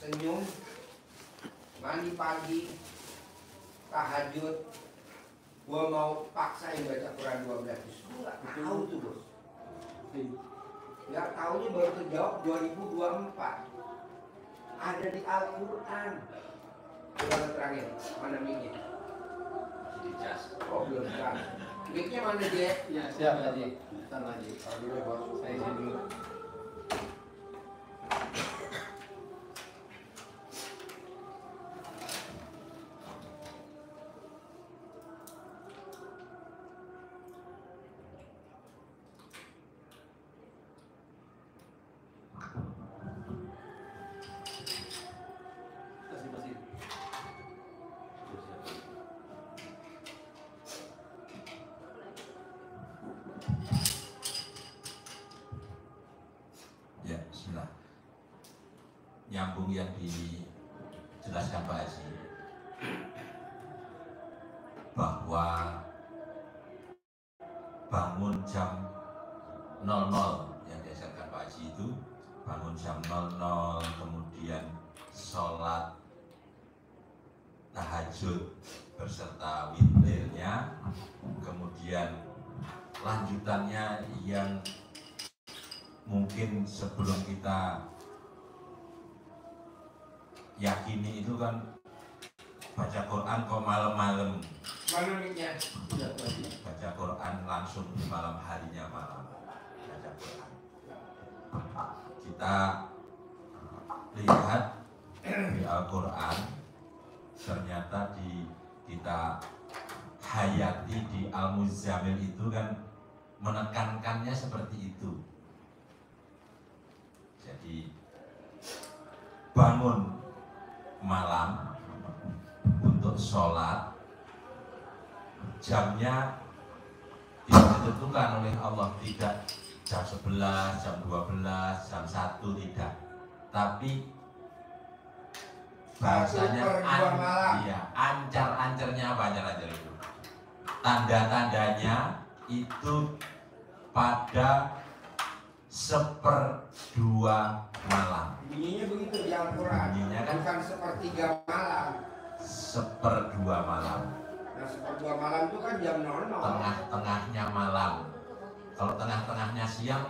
senyum, mandi pagi, tahajud, gue mau paksain baca Quran 12 juz. Gue gak tahu tuh bos. Gak taunya baru terjawab 2024. Ada di Al-Quran. Coba terangin, mana mic-nya? Di cas. Oh belum terang. Mic-nya mana dia? Ya siap tadi. Bentar lagi. Dulu ya bos. Saya isi dulu. Ya, bismillah. Nyambung yang dijelaskan Pak Haji bahwa bangun jam 00 yang diajarkan Pak Haji itu bangun jam 00, kemudian sholat tahajud beserta witirnya, kemudian lanjutannya yang mungkin sebelum kita yakini itu kan baca Quran kok malam-malam. Mana mic-nya? Baca Quran langsung di malam harinya malam baca Quran. Kita lihat di Al-Quran ternyata kita hayati di Al-Muzammil itu kan menekankannya seperti itu. Jadi bangun malam untuk sholat, jamnya tidak ditentukan oleh Allah, tidak jam 11, jam 12, jam 1, tidak. Tapi bahasanya ancar-ancarnya apa ancar-ancar itu? Tanda-tandanya itu pada 1/2 malam. Bunyinya begitu di Al-Quran. Bunyinya kan bukan 1/3 malam. 1/2 malam. Nah 1/2 malam itu kan jam 00. Tengah-tengahnya malam. Kalau tengah-tengahnya siang,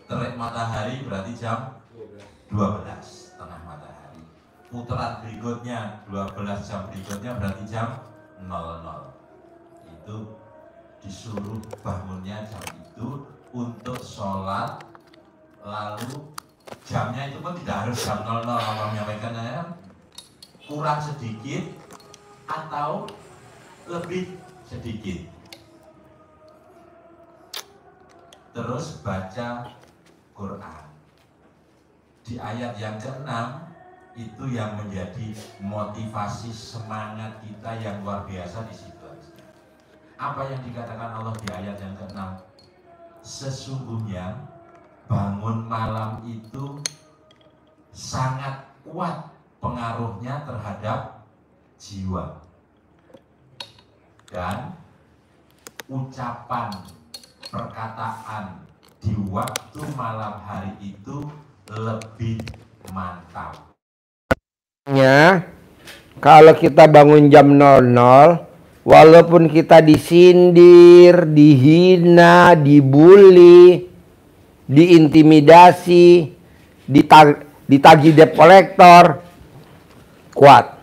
terik matahari berarti jam 12 tengah matahari. Putaran berikutnya 12 jam berikutnya berarti jam 00. Itu disuruh bangunnya jam itu untuk sholat. Lalu jamnya itu pun tidak harus jam 00. Allah menyampaikan ya, kurang sedikit atau lebih sedikit. Terus baca Quran. Di ayat yang ke-6 itu yang menjadi motivasi semangat kita yang luar biasa di situ. Apa yang dikatakan Allah di ayat yang ke-6? Sesungguhnya bangun malam itu sangat kuat pengaruhnya terhadap jiwa, dan ucapan perkataan di waktu malam hari itu lebih mantap. Kalau kita bangun jam 00, walaupun kita disindir, dihina, dibully, diintimidasi, ditagih debt collector, kuat.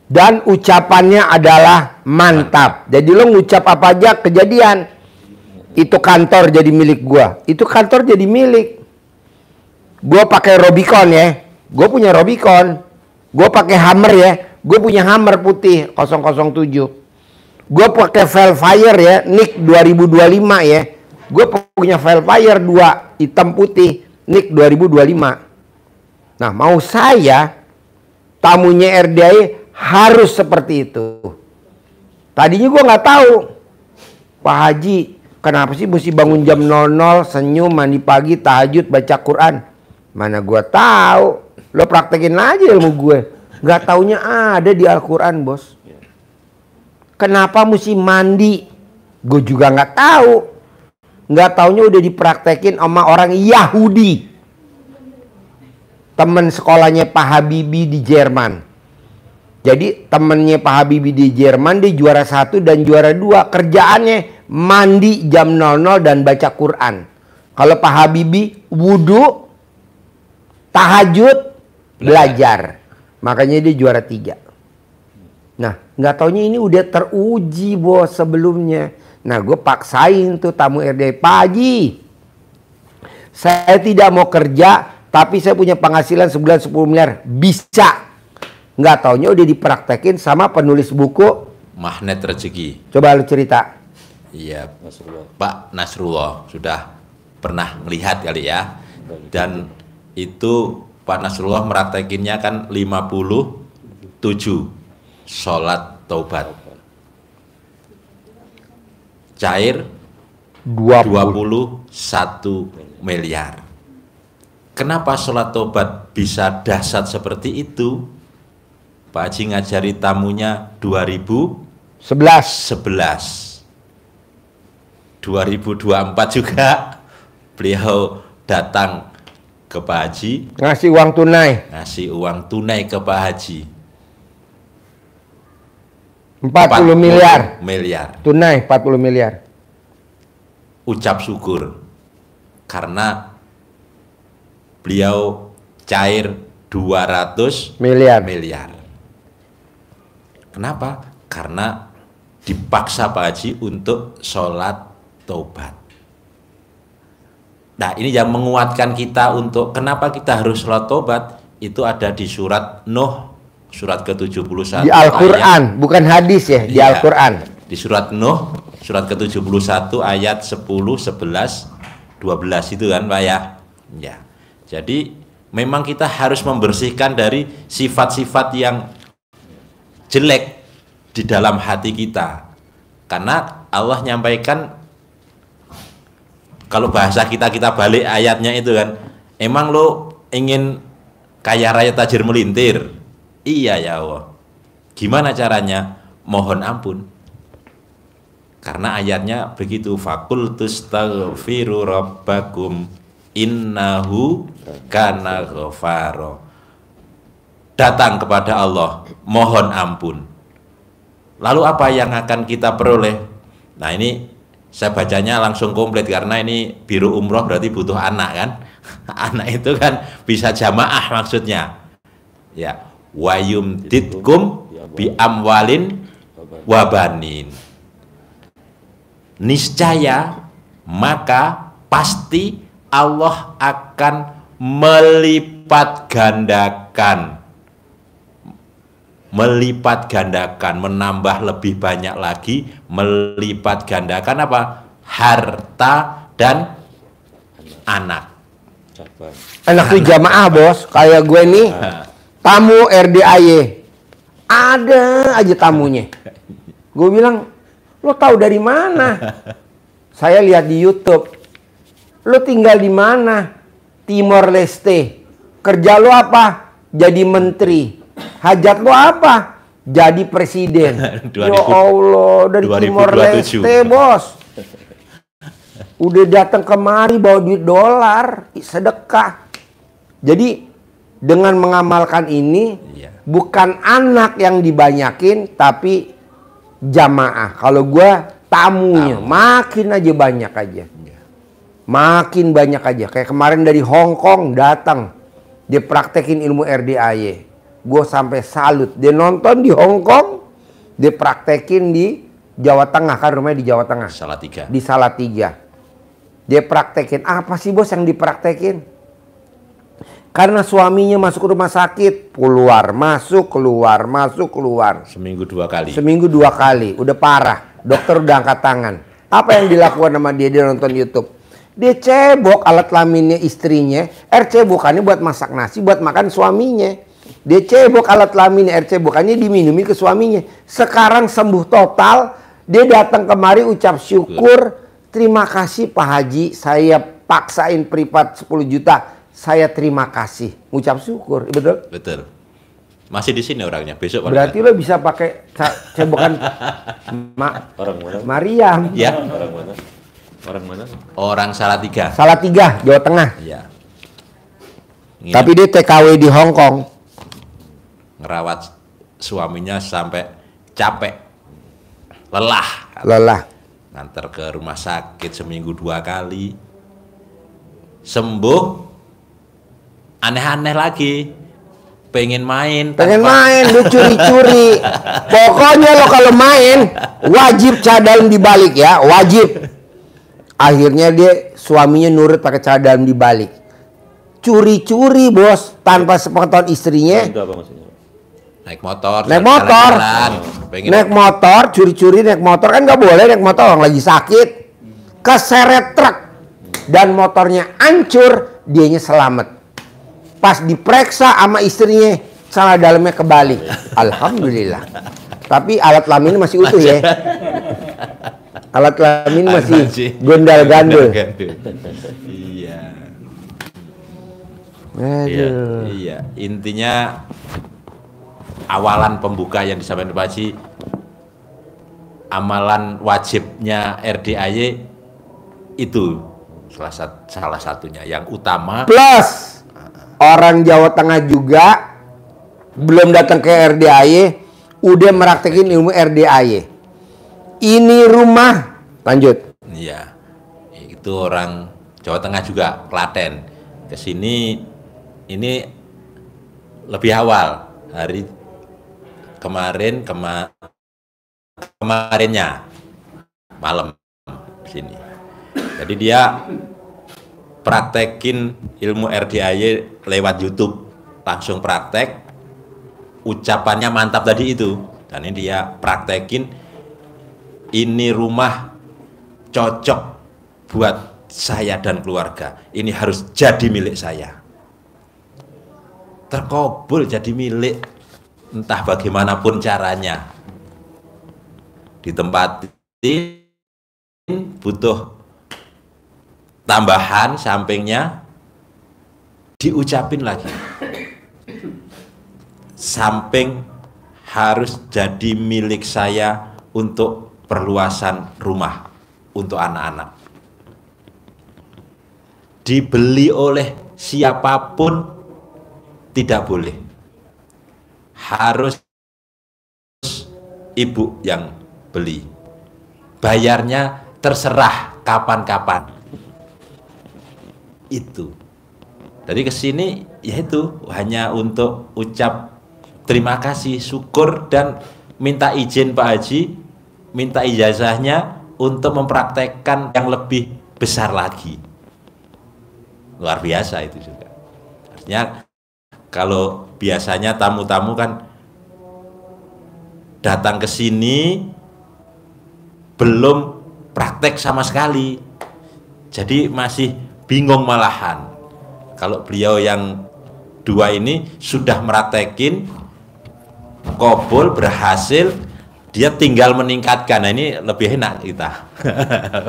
Dan ucapannya adalah mantap. Jadi lo ngucap apa aja kejadian. Itu kantor jadi milik gua. Itu kantor jadi milik. Gua pakai Robicon ya. Gua punya Robicon. Gua pakai Hammer ya. Gua punya Hammer putih 007. Gua pakai Velfire ya, NIK 2025 ya. Gua punya Velfire 2 hitam putih NIK 2025. Nah, mau saya tamunya RDI harus seperti itu. Tadinya gue nggak tahu, Pak Haji, kenapa sih mesti bangun jam 00, senyum, mandi pagi, tahajud, baca Quran? Mana gue tahu? Lo praktekin aja ilmu gue. Nggak taunya ada di Al-Quran, bos. Kenapa mesti mandi? Gue juga nggak tahu. Nggak taunya udah dipraktekin sama orang Yahudi. temen sekolahnya Pak Habibie di Jerman. Jadi temennya Pak Habibie di Jerman, dia juara 1 dan juara 2. Kerjaannya mandi jam 00 dan baca Quran. Kalau Pak Habibie wudhu, tahajud, belajar. Makanya dia juara 3. Nah, nggak taunya ini udah teruji bos sebelumnya. Nah, gue paksain tuh tamu RDI, Pak Haji, saya tidak mau kerja, tapi saya punya penghasilan sebulan 10 miliar. Bisa. Nggak taunya udah dipraktekin sama penulis buku Magnet Rezeki. Coba lu cerita. Iya, Pak Nasrullah sudah pernah melihat kali ya. Dan itu Pak Nasrullah meraktekinnya kan 57 sholat taubat. Cair 21 miliar. Kenapa sholat taubat bisa dahsyat seperti itu? Pak Haji ngajari tamunya 2011. 2024 juga beliau datang ke Pak Haji, Ngasih uang tunai ngasih uang tunai ke Pak Haji 40 miliar. Tunai 40 miliar. Ucap syukur karena beliau cair 200 miliar. Kenapa? Karena dipaksa Pak Haji untuk sholat taubat. Nah, ini yang menguatkan kita untuk kenapa kita harus sholat taubat. Itu ada di surat Nuh, surat ke-71. Di Al-Quran, bukan hadis ya, di Iya, Al-Quran. di surat Nuh, surat ke-71 ayat 10, 11, 12 itu kan Pak ya. Ya. Jadi memang kita harus membersihkan dari sifat-sifat yang jelek di dalam hati kita. Karena Allah nyampaikan, kalau bahasa kita balik ayatnya itu kan, emang lo ingin kaya raya tajir melintir? Iya ya Allah. Gimana caranya? Mohon ampun. Karena ayatnya begitu, fakultus taghfiru rabbakum innahu kana ghafaro. Datang kepada Allah, mohon ampun. Lalu apa yang akan kita peroleh? Nah, ini saya bacanya langsung komplit karena ini biru umroh berarti butuh anak kan. Anak itu kan bisa jamaah maksudnya. Ya, wayumditkum bi amwalin wabanin. Niscaya maka pasti Allah akan melipat gandakan, menambah lebih banyak lagi, melipat gandakan apa? Harta dan anak. Anak tuh jamaah bos, kayak gue nih, tamu RDAY, ada aja tamunya. Gue bilang, lo tahu dari mana? Saya lihat di YouTube. Lo tinggal di mana? Timor Leste. Kerja lo apa? Jadi menteri. Hajat lo apa? Jadi presiden. Ya Allah, dari Timor Leste bos. Udah datang kemari bawa duit dolar, sedekah. Jadi dengan mengamalkan ini, bukan anak yang dibanyakin, tapi jamaah. Kalau gua tamunya makin aja banyak aja. Makin banyak aja. Kayak kemarin dari Hong Kong datang. Dia praktekin ilmu RDAY. Gue sampai salut. Dia nonton di Hong Kong, dia praktekin di Jawa Tengah, kan rumahnya di Jawa Tengah. Salatiga. Di Salatiga. Dia praktekin. Apa sih bos yang dipraktekin? Karena suaminya masuk rumah sakit, keluar, masuk, keluar, masuk, keluar. Seminggu 2 kali. Seminggu 2 kali. Udah parah. Dokter udah angkat tangan. Apa yang dilakukan sama dia? Dia nonton YouTube. Dia cebok alat kelaminnya istrinya. Air cebokannya buat masak nasi, buat makan suaminya. Dia cebok alat kelaminnya, air cebokannya diminumi ke suaminya. Sekarang sembuh total. Dia datang kemari ucap syukur. Terima kasih Pak Haji, saya paksain privat 10 juta. Saya terima kasih. Ucap syukur, betul? Betul. Masih di sini orangnya. Besok berarti lo bisa pakai cebokan orang mana? Mariam. Ya. Orang mana? Orang mana? Orang Salatiga. Salatiga, Jawa Tengah. Ya. nginep, Tapi dia TKW di Hong Kong. ngerawat suaminya sampai capek, lelah, Lelah. nganter ke rumah sakit seminggu 2 kali, sembuh, aneh-aneh lagi, pengen main, Pengen main, dia curi-curi. Pokoknya lo kalau main wajib cadang dibalik ya, wajib. Akhirnya dia suaminya nurut pakai cadang dibalik. Curi-curi bos, tanpa sepengetahuan istrinya. Itu apa maksudnya? naik motor, Naik motor, jalan-jalan, pengen naik motor, curi-curi naik motor kan nggak boleh naik motor orang lagi sakit. Keseret truk dan motornya hancur, dianya selamat. Pas diperiksa sama istrinya, celana dalamnya kebalik. Alhamdulillah. Tapi alat kelamin masih utuh ya. Alat kelamin masih gondal-gandul. Iya. Aduh. Iya, intinya awalan pembuka yang disampaikan Pak Haji, amalan wajibnya RDAY itu salah satunya yang utama. Plus orang Jawa Tengah juga belum datang ke RDAY udah meraktekin ilmu RDAY. Ini rumah, lanjut. Iya, itu orang Jawa Tengah juga, Klaten. Kesini ini lebih awal, hari kemarinnya malam sini. Jadi dia praktekin ilmu RDAY lewat YouTube, langsung praktek, ucapannya mantap tadi itu. Dan ini dia praktekin, ini rumah cocok buat saya dan keluarga, ini harus jadi milik saya. Terkabul jadi milik, entah bagaimanapun caranya. Ditempatin, butuh tambahan sampingnya, diucapin lagi. Samping harus jadi milik saya untuk perluasan rumah untuk anak-anak. Dibeli oleh siapapun tidak boleh. Harus ibu yang beli. Bayarnya terserah kapan-kapan. Itu. Jadi kesini yaitu hanya untuk ucap terima kasih, syukur, dan minta izin Pak Haji, minta ijazahnya untuk mempraktekkan yang lebih besar lagi. Luar biasa itu juga. Artinya kalau biasanya tamu-tamu kan datang ke sini belum praktek sama sekali, jadi masih bingung malahan. Kalau beliau yang dua ini sudah meraktekin, kabul, berhasil, dia tinggal meningkatkan. Nah, ini lebih enak kita.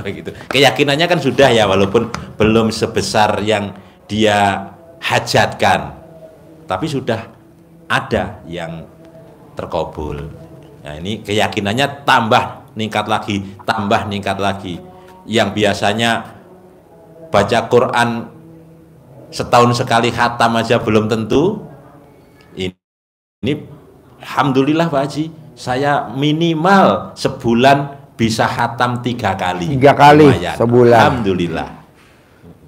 Begitu. Keyakinannya kan sudah ya, walaupun belum sebesar yang dia hajatkan, tapi sudah ada yang terkabul. Nah, ini keyakinannya tambah ningkat lagi. Yang biasanya baca Quran setahun sekali khatam aja belum tentu. Ini alhamdulillah Pak Haji, saya minimal sebulan bisa khatam 3 kali. 3 kali Lumayan. sebulan. Alhamdulillah.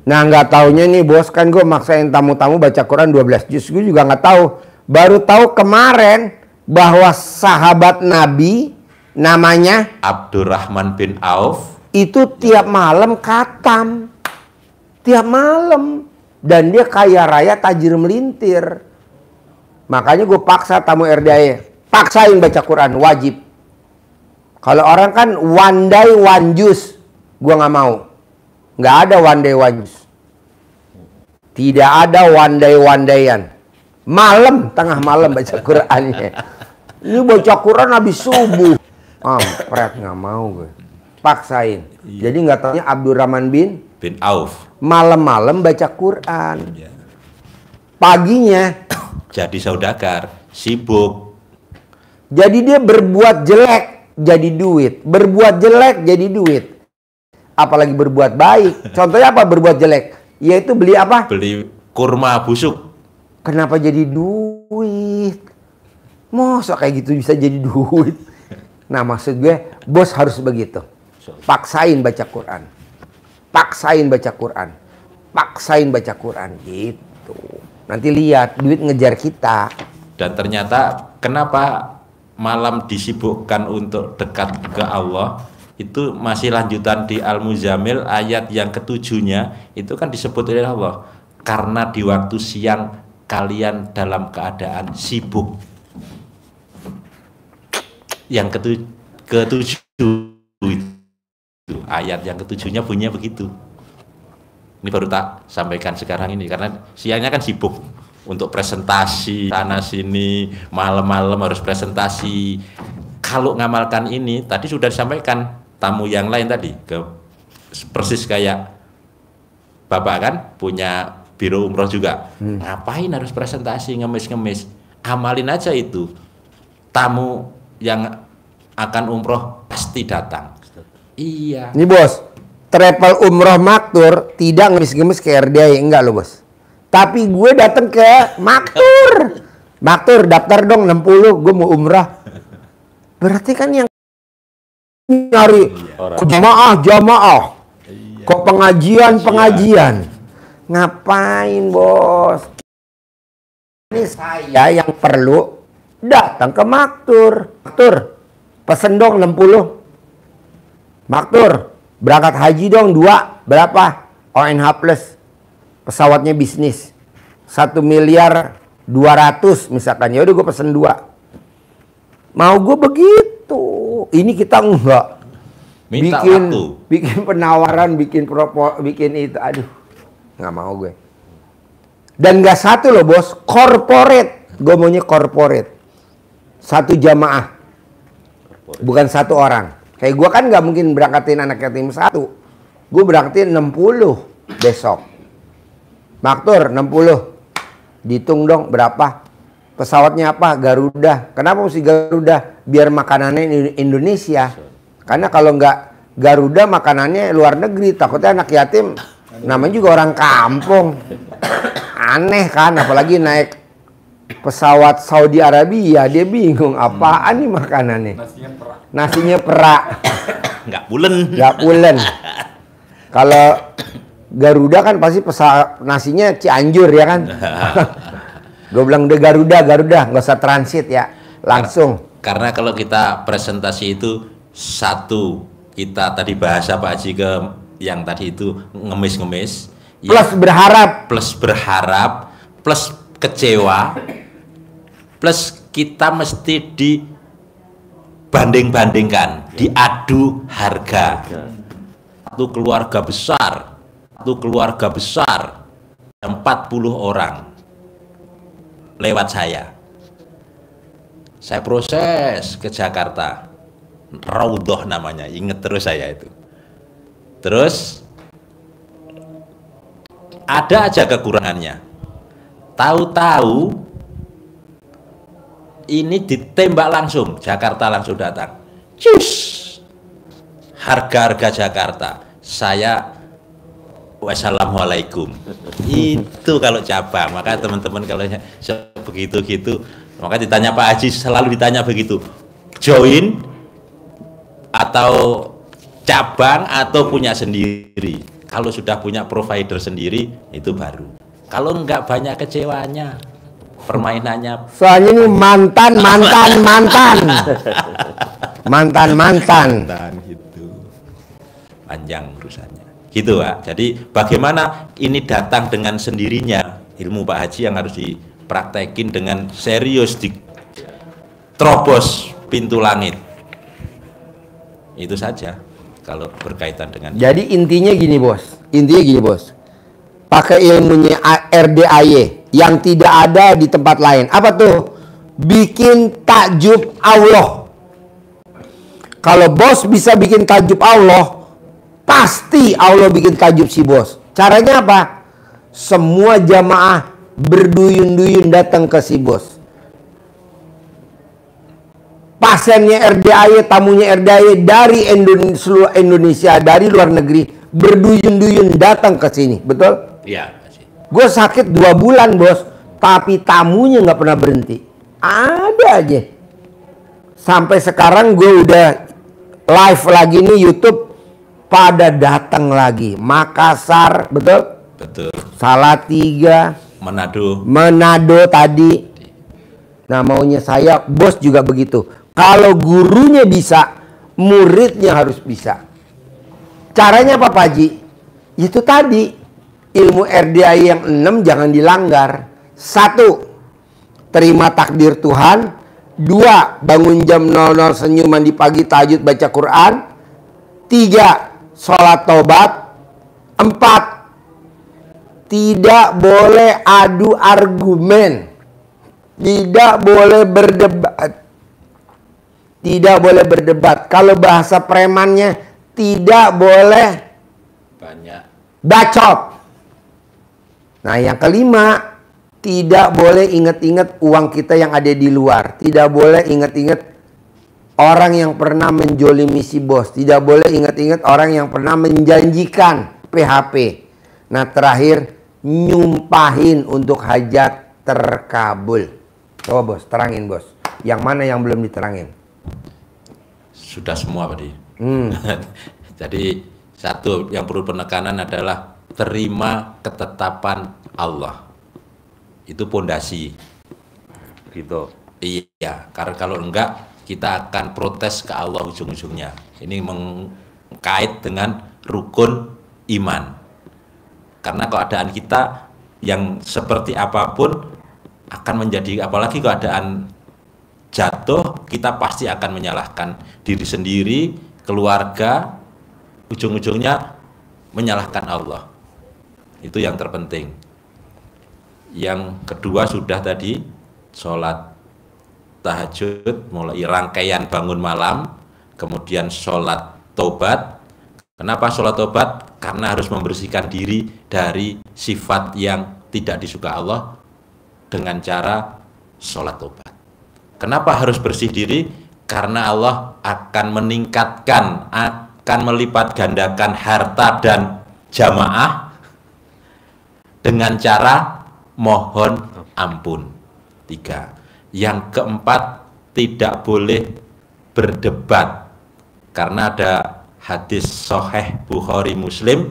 Nah nggak taunya nih bos, kan gue maksain tamu-tamu baca Quran 12 juz. Gue juga nggak tahu. Baru tahu kemarin bahwa sahabat Nabi namanya Abdurrahman bin Auf itu tiap malam khatam. Tiap malam. Dan dia kaya raya tajir melintir. Makanya gue paksa tamu RDAY. Paksain baca Quran, wajib. Kalau orang kan one day one juz, gue nggak mau. Nggak ada one day one juz. Tidak ada one day one dayan. Malam, tengah malam baca Qurannya. Ini baca Quran habis subuh. Pret, nggak mau gue. Paksain. Jadi nggak taunya Abdurrahman bin Auf malam-malam baca Quran. ya. Paginya Jadi saudagar, sibuk. jadi dia berbuat jelek jadi duit, berbuat jelek jadi duit. Apalagi berbuat baik. Contohnya apa berbuat jelek? Yaitu beli apa? Beli kurma busuk. Kenapa jadi duit? Masa kayak gitu bisa jadi duit? Nah, maksud gue, bos harus begitu. Paksain baca Quran. Paksain baca Quran. Paksain baca Quran gitu. Nanti lihat duit ngejar kita. Dan ternyata kenapa malam disibukkan untuk dekat ke Allah, itu masih lanjutan di Al-Muzammil ayat yang ketujuhnya, itu kan disebut oleh Allah, karena di waktu siang kalian dalam keadaan sibuk. Yang ketujuh itu ayat yang ketujuhnya bunyinya begitu. Ini baru tak sampaikan sekarang ini, karena siangnya kan sibuk untuk presentasi sana sini, malam-malam harus presentasi. Kalau ngamalkan ini tadi sudah disampaikan tamu yang lain tadi, persis kayak Bapak kan punya biro umroh juga. Ngapain harus presentasi ngemis-ngemis? Amalin aja itu. Tamu yang akan umroh pasti datang. Iya. Ini bos, travel umroh maktur tidak ngemis-ngemis ke RDI, enggak loh bos. Tapi gue datang ke maktur. Maktur daftar dong 60, gue mau umrah. Berarti kan yang nyari ke jamaah, ke pengajian. Ngapain bos? Ini saya yang perlu datang ke maktur. Maktur, pesen dong 60. Maktur, berangkat haji dong 2, berapa? ONH plus. Pesawatnya bisnis 1.200.000.000 misalkan, ya udah gue pesen 2. Mau gue begitu. Ini kita enggak. Minta bikin penawaran, bikin itu, aduh, nggak mau gue. Dan nggak satu loh bos, corporate. Gue maunya corporate. Satu jamaah, bukan satu orang. Kayak gue kan nggak mungkin berangkatin anak yatim 1. Gue berangkatin 60 besok. Maktur 60. Dihitung dong berapa. Pesawatnya apa? Garuda. Kenapa mesti Garuda? Biar makanannya Indonesia. Karena kalau nggak Garuda makanannya luar negeri. Takutnya anak yatim namanya juga orang kampung. Aneh kan, apalagi naik pesawat Saudi Arabia, dia bingung apaan nih makanannya. Nasinya perak. Nggak pulen. Kalau Garuda kan pasti nasinya Cianjur ya kan. Gue bilang udah Garuda, nggak usah transit ya, langsung. Karena kalau kita presentasi itu satu, kita tadi bahasa Pak Haji ke yang tadi itu ngemis-ngemis. Plus berharap, plus kecewa, plus kita mesti dibanding-bandingkan, diadu harga. Satu keluarga besar 40 orang lewat saya proses ke Jakarta, Raudhoh namanya, inget terus saya itu. Terus ada aja kekurangannya, tahu-tahu ini ditembak langsung, Jakarta langsung datang, harga Jakarta, saya wassalamualaikum. Itu kalau cabang. Maka teman-teman kalau begitu gitu, maka ditanya Pak Haji, selalu ditanya begitu, join atau cabang atau punya sendiri. Kalau sudah punya provider sendiri itu baru. Kalau enggak banyak kecewanya, permainannya. Soalnya ini mantan gitu. Panjang urusannya. Gitu Pak. Jadi bagaimana ini datang dengan sendirinya, ilmu Pak Haji yang harus dipraktekin dengan serius, terobos pintu langit. Itu saja kalau berkaitan dengan. Jadi intinya gini bos, pakai ilmunya RDAY yang tidak ada di tempat lain. Apa tuh? Bikin takjub Allah. Kalau bos bisa bikin takjub Allah, pasti Allah bikin takjub si bos. Caranya apa? Semua jamaah berduyun-duyun datang ke si bos. Pasiennya RDAY, tamunya RDAY dari seluruh Indonesia, dari luar negeri, berduyun-duyun datang ke sini. Betul? Iya. Gue sakit 2 bulan bos, tapi tamunya nggak pernah berhenti. Ada aja. Sampai sekarang gue udah live lagi nih YouTube, pada datang lagi. Makassar, betul? Betul. Salatiga, Manado tadi. Nah, maunya saya, bos juga begitu. Kalau gurunya bisa, muridnya harus bisa. Caranya apa, Pak Haji? Itu tadi, ilmu RDI yang 6 jangan dilanggar. 1, terima takdir Tuhan. 2, bangun jam 00 senyuman di pagi, tahajud baca Quran. 3, sholat tobat. 4, tidak boleh adu argumen. Tidak boleh berdebat. Tidak boleh berdebat. Kalau bahasa premannya, tidak boleh banyak bacot. Nah, yang kelima, tidak boleh ingat-ingat uang kita yang ada di luar. Tidak boleh ingat-ingat orang yang pernah menjolimi si bos. Tidak boleh ingat-ingat orang yang pernah menjanjikan PHP. Nah, terakhir, nyumpahin untuk hajat terkabul. Coba bos, terangin bos. Yang mana yang belum diterangin? Sudah semua tadi. Jadi satu yang perlu penekanan adalah terima ketetapan Allah. Itu pondasi. Gitu. Iya, karena kalau enggak kita akan protes ke Allah ujung-ujungnya. Ini mengkait dengan rukun iman. Karena keadaan kita yang seperti apapun akan menjadi, apalagi keadaan jatuh, kita pasti akan menyalahkan diri sendiri, keluarga, ujung-ujungnya menyalahkan Allah. Itu yang terpenting. Yang kedua sudah tadi, sholat tahajud, mulai rangkaian bangun malam, kemudian sholat tobat. Kenapa sholat tobat? Karena harus membersihkan diri dari sifat yang tidak disuka Allah dengan cara sholat tobat. Kenapa harus bersih diri? Karena Allah akan meningkatkan, akan melipat gandakan harta dan jamaah dengan cara mohon ampun. 3. Yang keempat, tidak boleh berdebat. Karena ada hadis Sahih Bukhari Muslim,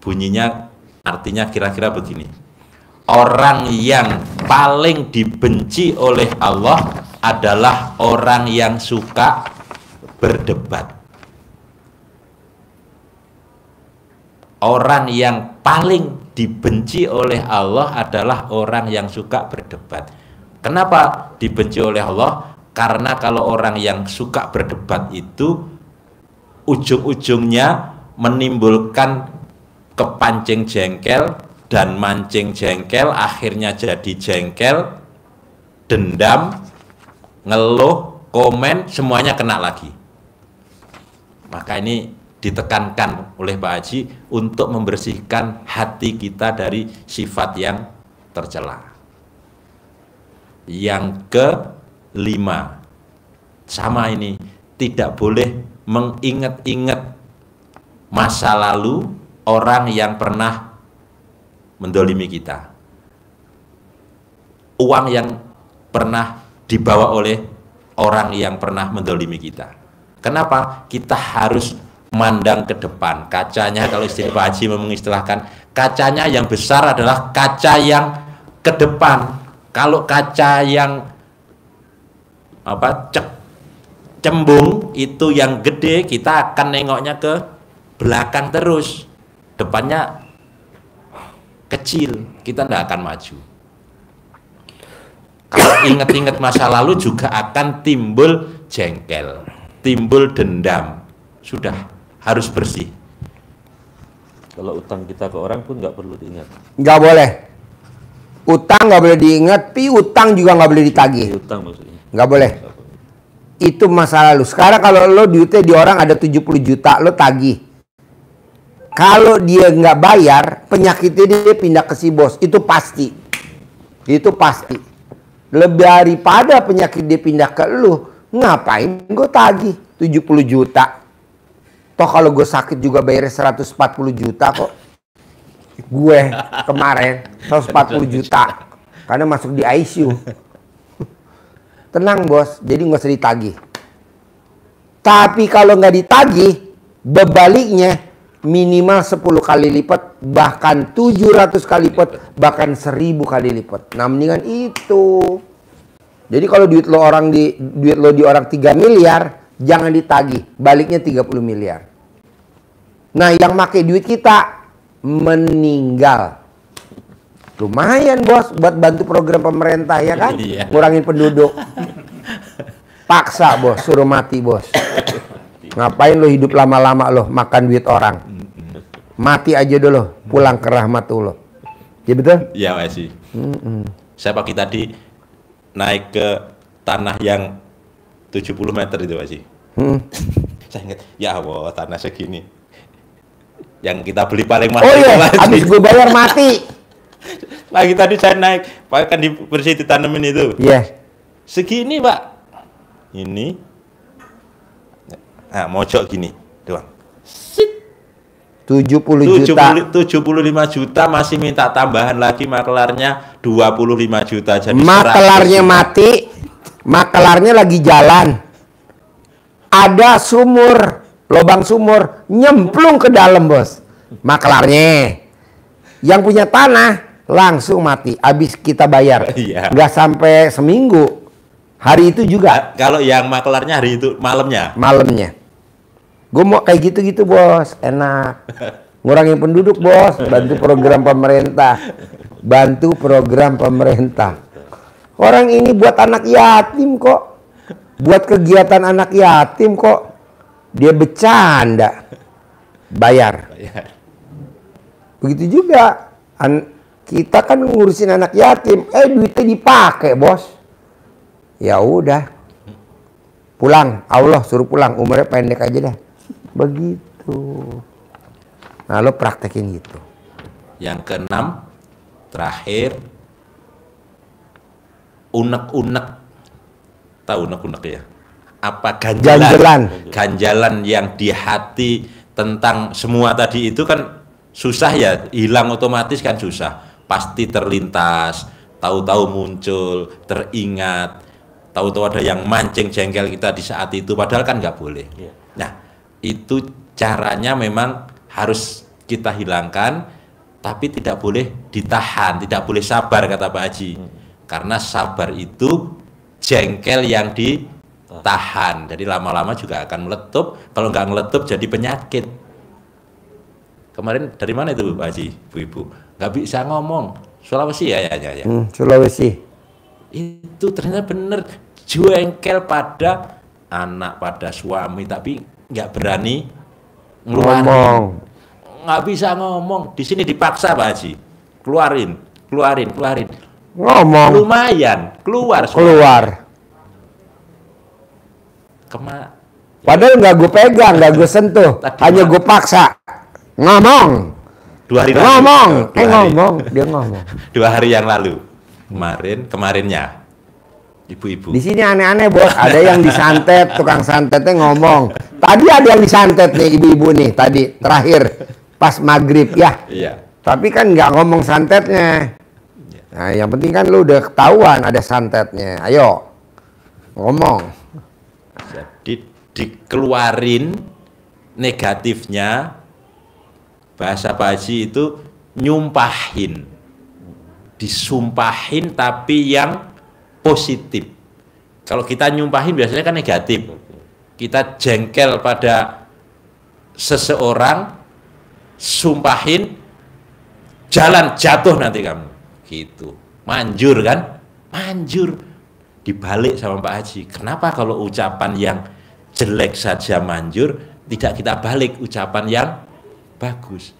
bunyinya artinya kira-kira begini. Orang yang paling dibenci oleh Allah adalah orang yang suka berdebat. Orang yang paling dibenci oleh Allah adalah orang yang suka berdebat. Kenapa dibenci oleh Allah? Karena kalau orang yang suka berdebat itu ujung-ujungnya menimbulkan kepancing jengkel dan mancing jengkel, akhirnya jadi jengkel, dendam, ngeluh, komen, semuanya kena lagi. Maka ini ditekankan oleh Pak Haji untuk membersihkan hati kita dari sifat yang tercela. Yang kelima, sama ini, tidak boleh mengingat-ingat masa lalu orang yang pernah mendolimi kita, uang yang pernah dibawa oleh orang yang pernah mendolimi kita. Kenapa? Kita harus mandang ke depan. Kacanya, kalau istilah Pak Haji mengistilahkan, kacanya yang besar adalah kaca yang ke depan. Kalau kaca yang cembung itu yang gede, kita akan nengoknya ke belakang terus, depannya kecil, kita tidak akan maju. Kalau ingat-ingat masa lalu juga akan timbul jengkel, timbul dendam. Sudah, harus bersih. Kalau utang kita ke orang pun nggak perlu diingat. Nggak boleh. Utang nggak boleh diingat, piutang juga nggak boleh ditagih. Utang maksudnya. Nggak boleh. Itu masa lalu. Sekarang kalau lo duitnya di orang ada 70 juta, lo tagih. Kalau dia nggak bayar, penyakitnya dia pindah ke si bos. Itu pasti. Itu pasti. Lebih daripada penyakit dia pindah ke lu, ngapain gue tagih 70 juta. Toh kalau gue sakit juga bayarnya 140 juta kok. Gue kemarin 140 juta. karena masuk di ICU. Tenang bos, jadi nggak usah ditagih. Tapi kalau nggak ditagih, bebaliknya minimal 10 kali lipat, bahkan 700 kali lipat, bahkan 1000 kali lipat. Nah mendingan itu. Jadi kalau duit lo di orang 3 miliar, jangan ditagih, baliknya 30 miliar. Nah yang pakai duit kita meninggal. Lumayan bos buat bantu program pemerintah ya kan? Iya. Ngurangin penduduk. Paksa bos, suruh mati bos. Ngapain lo hidup lama-lama lo makan duit orang? Mati aja dulu, pulang ke rahmatullah. Ya betul? Iya Pak Haji. Saya pagi tadi naik ke tanah yang 70 meter itu Pak Haji. Saya ingat, ya Allah tanah segini. Yang kita beli paling mahal. Oh iya, Pak Haji. habis gue bayar mati. Pagi tadi saya naik, Pak kan bersih ditanemin itu. Iya. Segini Pak. Ini. Nah, mojok gini doang. 70 juta. 75 juta masih minta tambahan lagi makelarnya 25 juta jadi Makelarnya 100 juta. mati, makelarnya lagi jalan. Ada sumur, lubang sumur, nyemplung ke dalam bos. Makelarnya. Yang punya tanah langsung mati, habis kita bayar. Iya. Nggak sampai seminggu. Hari itu juga. Kalau yang makelarnya hari itu malamnya. Malamnya. Gue mau kayak gitu-gitu bos, enak. Ngurangin penduduk bos, bantu program pemerintah. Bantu program pemerintah. Orang ini buat anak yatim kok. Buat kegiatan anak yatim kok. Dia bercanda. Bayar. Begitu juga. Kita kan ngurusin anak yatim. Duitnya dipakai bos. Ya udah. Pulang, Allah suruh pulang, umurnya pendek aja dah. Begitu. Nah lo praktekin gitu. Yang keenam, terakhir, unek-unek. Tahu unek-unek ya? Apa ganjalan? Ganjalan yang di hati tentang semua tadi itu kan susah ya, hilang otomatis kan susah. Pasti terlintas, tahu-tahu muncul, teringat, tahu-tahu ada yang mancing jengkel kita di saat itu, padahal kan nggak boleh. Nah, itu caranya memang harus kita hilangkan, tapi tidak boleh ditahan, tidak boleh sabar kata Pak Haji. Karena sabar itu jengkel yang ditahan, jadi lama-lama juga akan meletup. Kalau nggak meletup jadi penyakit. Kemarin dari mana itu Pak Haji, Bu-ibu? Nggak bisa ngomong. Sulawesi ya. Sulawesi. Itu ternyata bener jengkel pada anak, pada suami, tapi nggak berani ngeluarin, nggak bisa ngomong. Di sini dipaksa Pak Haji, keluarin. Ngomong. Lumayan keluar. Padahal nggak gue pegang, nggak gue sentuh, hanya gue paksa. Ngomong. 2 hari ngomong. lalu. Dia ngomong. 2 hari yang lalu. Kemarinnya. Ibu-ibu. Di sini aneh-aneh bos, ada yang disantet, tukang santetnya ngomong. Tadi ada yang disantet nih ibu-ibu nih, tadi terakhir pas maghrib ya. Iya. Tapi kan nggak ngomong santetnya. Nah yang penting kan lu udah ketahuan ada santetnya. Ayo ngomong. Jadi dikeluarin negatifnya, bahasa Pak Haji itu nyumpahin, disumpahin tapi yang positif. Kalau kita nyumpahin biasanya kan negatif. Kita jengkel pada seseorang, sumpahin, jalan jatuh nanti kamu. Gitu. Manjur kan? Manjur. Dibalik sama Pak Haji. Kenapa kalau ucapan yang jelek saja manjur, tidak kita balik ucapan yang bagus?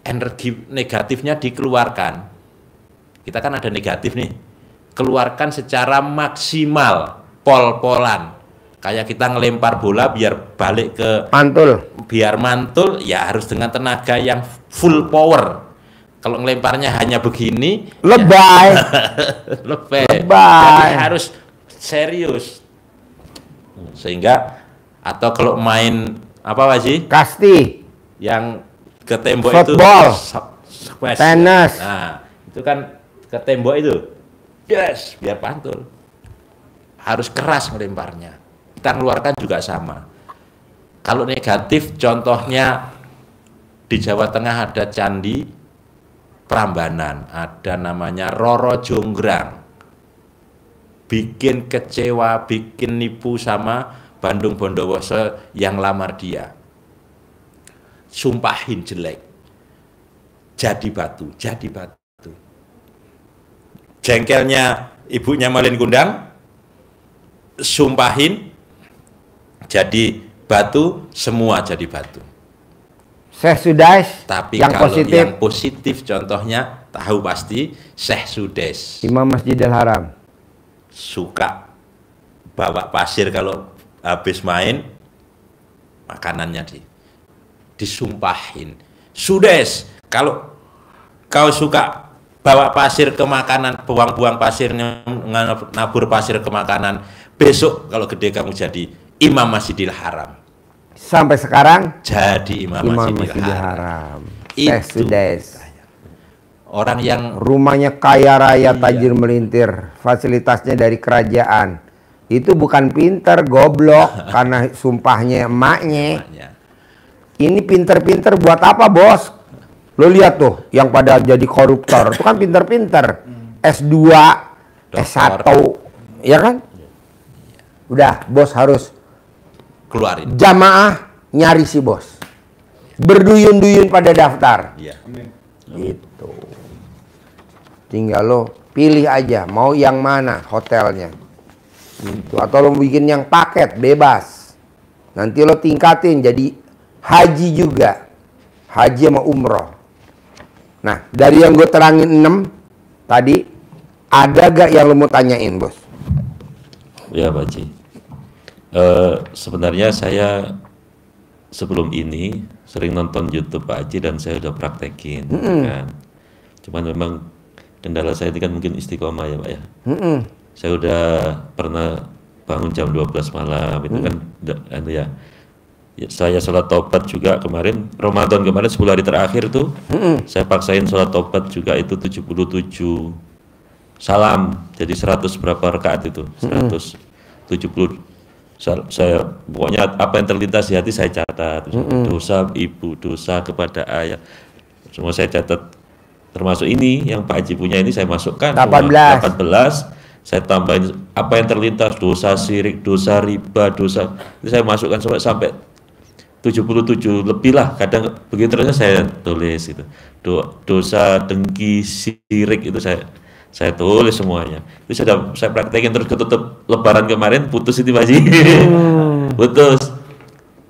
Energi negatifnya dikeluarkan. Kita kan ada negatif nih. Keluarkan secara maksimal, pol-polan. Kayak kita ngelempar bola biar balik ke biar mantul, ya harus dengan tenaga yang full power. Kalau ngelemparnya hanya begini, lebay. Jadi harus serius. Sehingga atau kalau main apa sih? Kasti. Yang ke tembok football, itu tenis. Nah, itu kan ke tembok itu, yes, biar pantul. Harus keras melemparnya. Kita keluarkan juga sama. Kalau negatif, contohnya di Jawa Tengah ada candi Prambanan, ada namanya Roro Jonggrang. Bikin kecewa, bikin nipu sama Bandung Bondowoso yang lamar dia. Sumpahin jelek. Jadi batu, jadi batu. Jengkelnya ibunya Malin Kundang, sumpahin jadi batu, semua jadi batu. Syekh Sudais. Tapi yang kalau positif, yang positif contohnya tahu pasti Syekh Sudes. Imam Masjidil Haram. Suka bawa pasir kalau habis main, makanannya disumpahin. Sudes, kalau kau suka bawa pasir ke makanan, buang-buang pasirnya, nabur pasir ke makanan, besok kalau gede kamu jadi Imam Masjidil Haram. Sampai sekarang Jadi Imam Masjidil Haram. Syekh Itu Sudais. orang yang Rumahnya kaya raya, tajir melintir, fasilitasnya dari kerajaan. Itu bukan pinter, goblok, karena sumpahnya emaknya. namanya Ini pinter-pinter buat apa, bos? Lo lihat tuh, yang pada jadi koruptor, itu kan pinter-pinter. S2, S1, ya kan? Udah, bos harus keluarin. jamaah nyari si bos. Berduyun-duyun pada daftar. Iya. Gitu. Tinggal lo pilih aja mau yang mana hotelnya. Gitu. Atau lo bikin yang paket bebas. Nanti lo tingkatin jadi haji juga. Haji sama umroh. Nah, dari yang gue terangin 6 tadi, ada gak yang lo mau tanyain, bos? Ya, Pak Haji. Sebenarnya saya sebelum ini sering nonton YouTube Pak Haji dan saya udah praktekin, kan. Cuman memang kendala saya ini kan mungkin istiqomah ya Pak ya. Saya udah pernah bangun jam 12 malam itu kan ya. Saya sholat taubat juga kemarin, Ramadan kemarin 10 hari terakhir tuh saya paksain sholat taubat juga itu 77 salam, jadi 100 berapa rakaat itu, 170. Saya pokoknya apa yang terlintas di hati saya catat, dosa ibu, dosa kepada ayah, semua saya catat, termasuk ini yang Pak Haji punya ini saya masukkan 18, saya tambahin apa yang terlintas, dosa syirik, dosa riba, dosa itu saya masukkan sampai 77 lebih lah, kadang begitu terusnya saya tulis itu, dosa dengki, syirik itu saya tulis semuanya. Itu sudah saya praktekin terus ketutup Lebaran kemarin putus itu Pak Haji. Putus.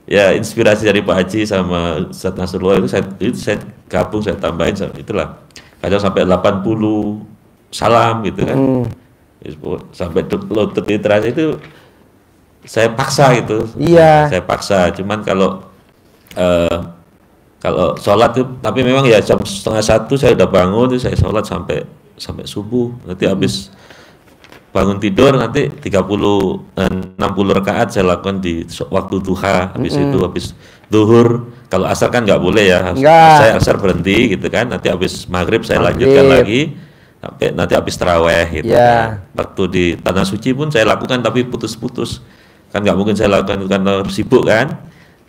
Ya inspirasi dari Pak Haji sama Ustaz Nasrullah itu saya gabung, saya tambahin itulah. Kadang sampai 80 salam gitu kan. Sampai lotet literasi itu saya paksa gitu. Iya. Saya paksa. Cuman kalau sholat itu, tapi memang ya jam 12:30 saya udah bangun, saya sholat sampai subuh, nanti habis bangun tidur nanti 60 rakaat saya lakukan di waktu duha, habis itu habis zuhur, kalau asar kan nggak boleh ya, saya asar berhenti gitu kan, nanti habis maghrib saya lanjutkan lagi sampai nanti habis taraweh gitu kan. Waktu di tanah suci pun saya lakukan tapi putus-putus, kan nggak mungkin saya lakukan karena sibuk kan,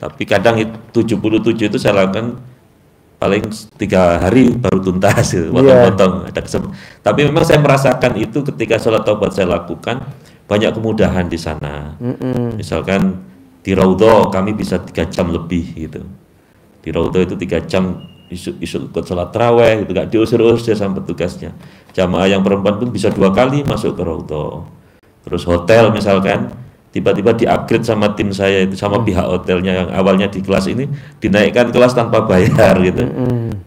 tapi kadang 77 itu saya lakukan paling 3 hari baru tuntas gitu, potong-potong. Tapi memang saya merasakan itu ketika sholat taubat saya lakukan banyak kemudahan di sana. Misalkan di Raudhah kami bisa 3 jam lebih gitu. Di Raudhah itu 3 jam isu ikut sholat taraweh gitu, gak diusir-usir sama petugasnya. Jamaah yang perempuan pun bisa 2 kali masuk ke Raudhah. Terus hotel misalkan tiba-tiba di-upgrade sama tim saya itu, sama pihak hotelnya yang awalnya di kelas ini dinaikkan kelas tanpa bayar gitu.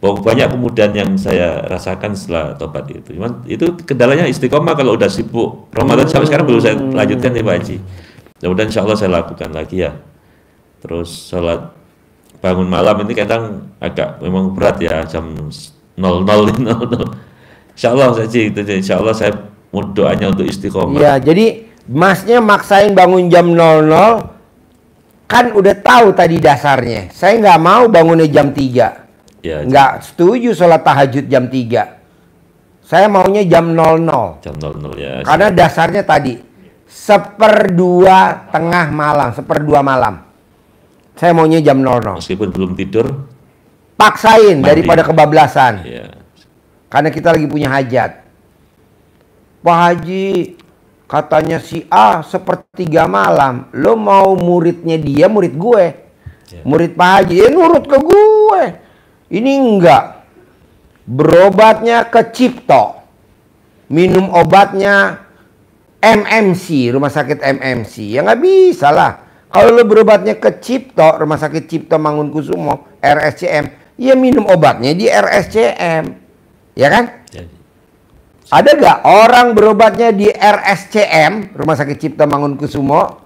Banyak kemudian yang saya rasakan setelah tobat itu. Cuman itu kendalanya istiqomah, kalau udah sibuk Ramadan sampai sekarang belum saya lanjutkan ya Pak Haji. Mudah-mudahan insya Allah saya lakukan lagi ya. Terus sholat bangun malam ini kadang agak memang berat ya, jam 00. Insya Allah insya Allah saya mau doanya untuk istiqomah. Ya, jadi Masnya maksain bangun jam 00, kan udah tahu tadi dasarnya. Saya nggak mau bangunnya jam 3. Ya, nggak setuju sholat tahajud jam 3. Saya maunya jam 00. Jam 00 ya. Karena dasarnya tadi 1/2 tengah malam, 1/2 malam. Saya maunya jam 00. Meskipun belum tidur, Paksain mandi. daripada kebablasan. Ya. Karena kita lagi punya hajat. Pak Haji, katanya si A 1/3 malam. Lo mau muridnya dia, murid gue. Ya. Murid Pak Haji, nurut ke gue. Ini enggak. Berobatnya ke Cipto. Minum obatnya MMC, rumah sakit MMC. Ya nggak bisa lah. Kalau lo berobatnya ke Cipto, rumah sakit Cipto Mangunkusumo, RSCM, ya minum obatnya di RSCM. Ya kan? Ya. Ada gak orang berobatnya di RSCM, Rumah Sakit Cipto Mangunkusumo,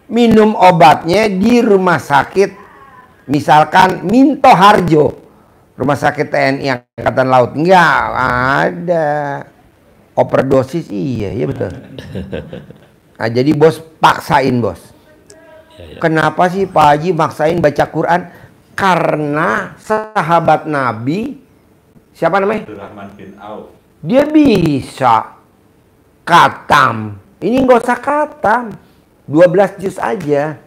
minum obatnya di rumah sakit, misalkan Minto Harjo, Rumah Sakit TNI Angkatan Laut? Enggak ada. Overdosis iya betul. Nah, jadi bos paksain bos. Ya. Kenapa sih Pak Haji maksain baca Quran? Karena sahabat Nabi, siapa namanya? Abdurrahman bin Auf. Dia bisa khatam. Ini nggak usah khatam. 12 juz aja.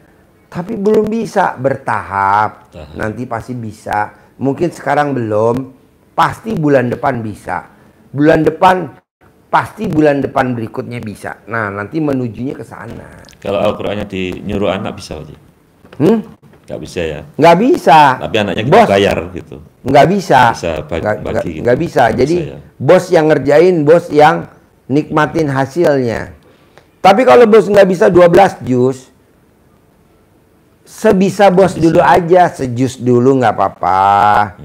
Tapi belum bisa. Bertahap. Nanti pasti bisa. Mungkin sekarang belum. Pasti bulan depan bisa. Bulan depan, pasti bulan depan berikutnya bisa. Nah, nanti menujunya ke sana. Kalau Al-Qur'annya nyuruh anak bisa, Pak Haji? Nggak bisa ya? Nggak bisa. Tapi anaknya kita Bos, bayar gitu. nggak bisa. Bisa bagi gitu. Nggak bisa. Nggak Jadi bisa, ya. bos yang ngerjain, bos yang nikmatin hasilnya. Tapi kalau bos nggak bisa 12 juz, sebisa bos dulu aja. Sejus dulu nggak apa-apa.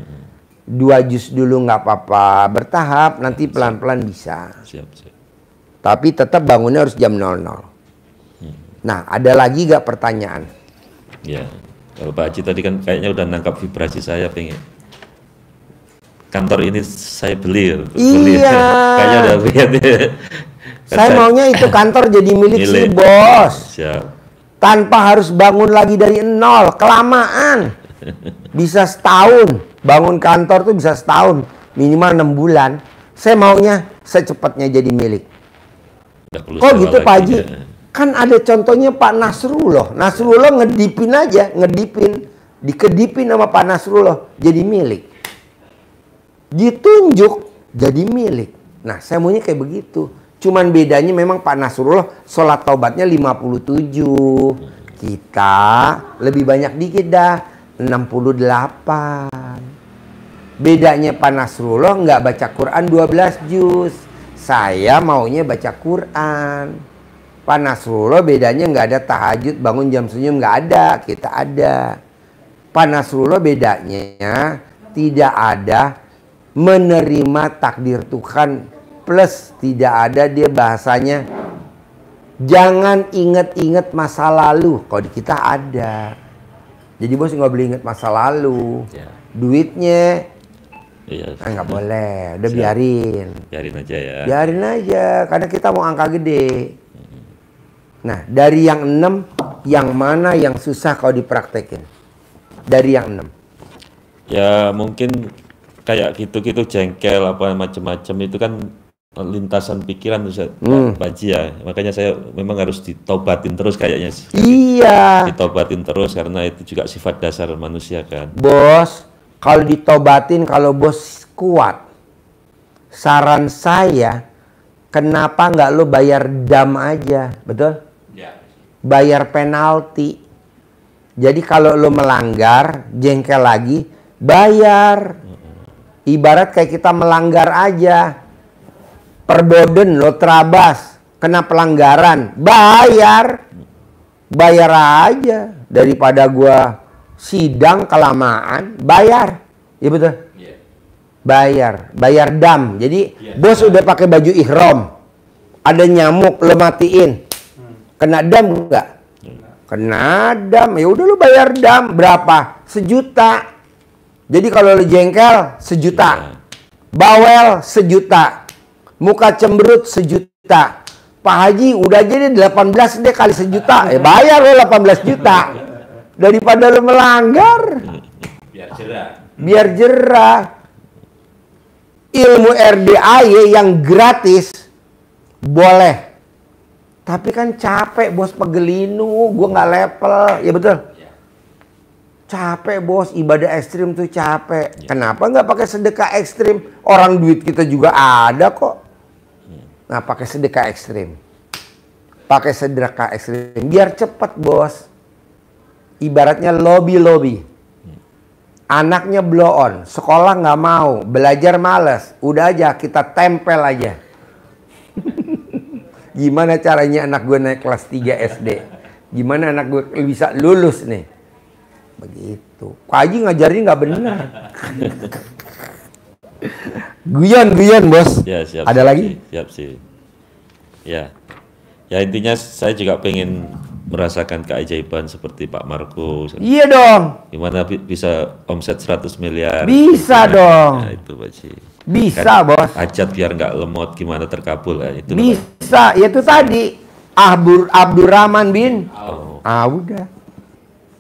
2 juz dulu nggak apa-apa. Bertahap, nanti pelan-pelan bisa. Siap. Tapi tetap bangunnya harus jam 00. Nah, ada lagi nggak pertanyaan? Ya. Kalau Pak Haji tadi kan kayaknya udah nangkap vibrasi saya, pengen kantor ini saya beli. Iya. Kayaknya udah lihat ya. Saya maunya itu kantor jadi milik si Milik. bos. Siap. Tanpa harus bangun lagi dari nol. Kelamaan. Bisa setahun. Bangun kantor tuh bisa setahun. Minimal 6 bulan. Saya maunya secepatnya jadi milik. Nggak perlu Kok sewa gitu Pak lagi, Haji? ya. Kan ada contohnya Pak Nasrullah. Nasrullah ngedipin aja. Dikedipin sama Pak Nasrullah. Jadi milik. Ditunjuk jadi milik. Nah, saya maunya kayak begitu. Cuman bedanya memang Pak Nasrullah sholat taubatnya 57. Kita lebih banyak dikit dah, 68. Bedanya Pak Nasrullah nggak baca Quran 12 juz. Saya maunya baca Quran. Pak Nasrullah bedanya nggak ada tahajud, bangun jam senyum, nggak ada. Kita ada. Pak Nasrullah bedanya tidak ada menerima takdir Tuhan, plus tidak ada dia bahasanya jangan inget-inget masa lalu. Kalau di kita ada. Jadi bos nggak boleh inget masa lalu. Ya. Duitnya Iya. nggak boleh. Udah Siap. biarin. Biarin aja ya. Biarin aja. Karena kita mau angka gede. Nah, dari yang 6, yang mana yang susah kalau dipraktekin? Dari yang 6. Ya mungkin kayak gitu-gitu jengkel apa macam-macam itu kan lintasan pikiran Ustaz, Pak Haji ya. Makanya saya memang harus ditaubatin terus kayaknya. Iya. Ditaubatin terus karena itu juga sifat dasar manusia kan. Bos, kalau ditobatin, kalau bos kuat, saran saya, kenapa nggak lo bayar dam aja, betul? Ya. Bayar penalti. Jadi kalau lo melanggar, jengkel lagi, bayar. Ibarat kayak kita melanggar aja. Perboden lo terabas, kena pelanggaran, bayar. Bayar aja. Daripada gua sidang kelamaan, bayar. Iya betul? Iya. Bayar dam. Jadi bos udah pakai baju ihram, ada nyamuk lo matiin, kena dam nggak? Kena dam. Ya udah lo bayar dam berapa? 1 juta. Jadi kalau lo jengkel 1 juta, bawel 1 juta, muka cemberut 1 juta. Pak Haji udah jadi 18 deh kali 1 juta, bayar lo 18 juta daripada lo melanggar. Biar jerah. Biar jerah. ilmu RDAY yang gratis boleh. Tapi kan capek bos, pegelinu, gue nggak level, ya betul. Capek bos, ibadah ekstrim tuh capek. Kenapa nggak pakai sedekah ekstrim? Orang duit kita juga ada kok. Nah, pakai sedekah ekstrim. Pakai sedekah ekstrim, biar cepet bos. Ibaratnya lobby. Anaknya blow on, sekolah nggak mau, belajar males. Udah aja, kita tempel aja. Gimana caranya anak gue naik kelas 3 SD? Gimana anak gue bisa lulus nih? Begitu. Pak Haji ngajarin nggak benar. Guyon bos. Ya, siap. Ada lagi? Siap sih. Ya. Ya intinya saya juga pengen merasakan keajaiban seperti Pak Marco. Iya dong. Gimana bisa omset 100 miliar? Bisa gimana? dong. Nah, itu Pak Haji. Bisa Kan bos. hajat biar nggak lemot, gimana terkabul ya itu. Bisa. Ya itu tadi. Abdurrahman bin. Udah.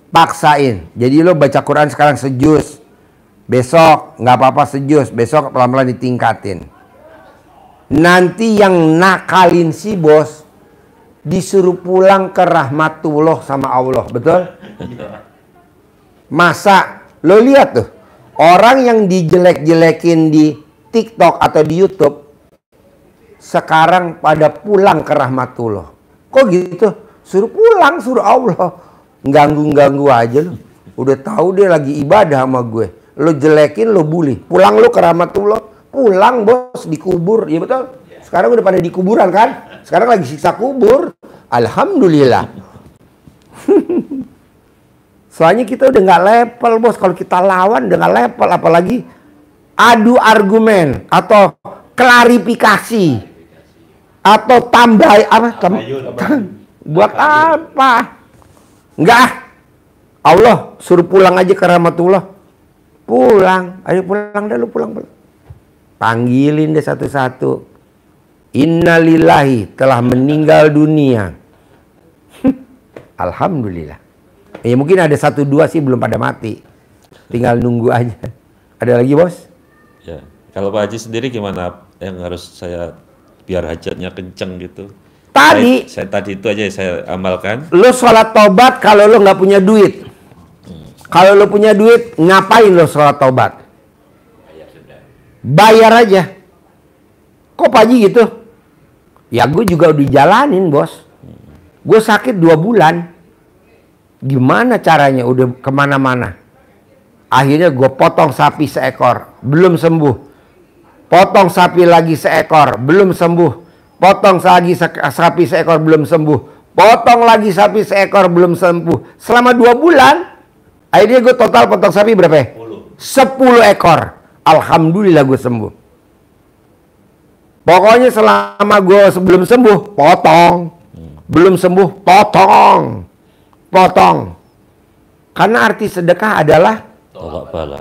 Paksain. Jadi lo baca Quran sekarang sejuz. Besok nggak apa-apa sejuz. Besok pelan-pelan ditingkatin. Nanti yang nakalin si bos disuruh pulang ke rahmatullah sama Allah, betul? Masa lo lihat tuh orang yang dijelek-jelekin di TikTok atau di YouTube sekarang pada pulang ke rahmatullah. Kok gitu? Suruh pulang, suruh Allah. Ganggu-ganggu aja lo. Udah tahu dia lagi ibadah sama gue. Lo jelekin, lo bully. Pulang lo ke rahmatullah. Pulang bos, dikubur. Ya betul? Sekarang udah pada di kuburan kan? Sekarang lagi siksa kubur. Alhamdulillah. Soalnya kita udah nggak level bos. Kalau kita lawan udah nggak level. Apalagi adu argumen. Atau klarifikasi. Atau tambah apa? Buat apa? Enggak. Allah suruh pulang aja ke rahmatullah. Pulang. Ayo pulang dah lu, pulang. Panggilin deh satu-satu. Innalillahi telah meninggal dunia. Alhamdulillah. Ya mungkin ada 1-2 sih belum pada mati. Tinggal nunggu aja. Ada lagi bos? Ya. Kalau Pak Haji sendiri gimana yang harus saya biar hajatnya kenceng gitu? Tadi. Saya tadi itu aja saya amalkan. Lo sholat tobat kalau lo nggak punya duit. Kalau lo punya duit, ngapain lo sholat tobat? Bayar aja. Kok Pak Haji gitu? Ya gue juga udah jalanin bos. Gue sakit 2 bulan. Gimana caranya? Udah kemana-mana. Akhirnya gue potong sapi seekor. Belum sembuh. Potong sapi lagi seekor. Belum sembuh. Potong lagi sapi seekor. Belum sembuh. Potong lagi sapi seekor. Belum sembuh. Selama 2 bulan. Akhirnya gue total potong sapi berapa? 10 ekor. Alhamdulillah gue sembuh. Pokoknya selama gue sebelum sembuh, potong. Belum sembuh, potong. Potong. Karena arti sedekah adalah Tolak bala.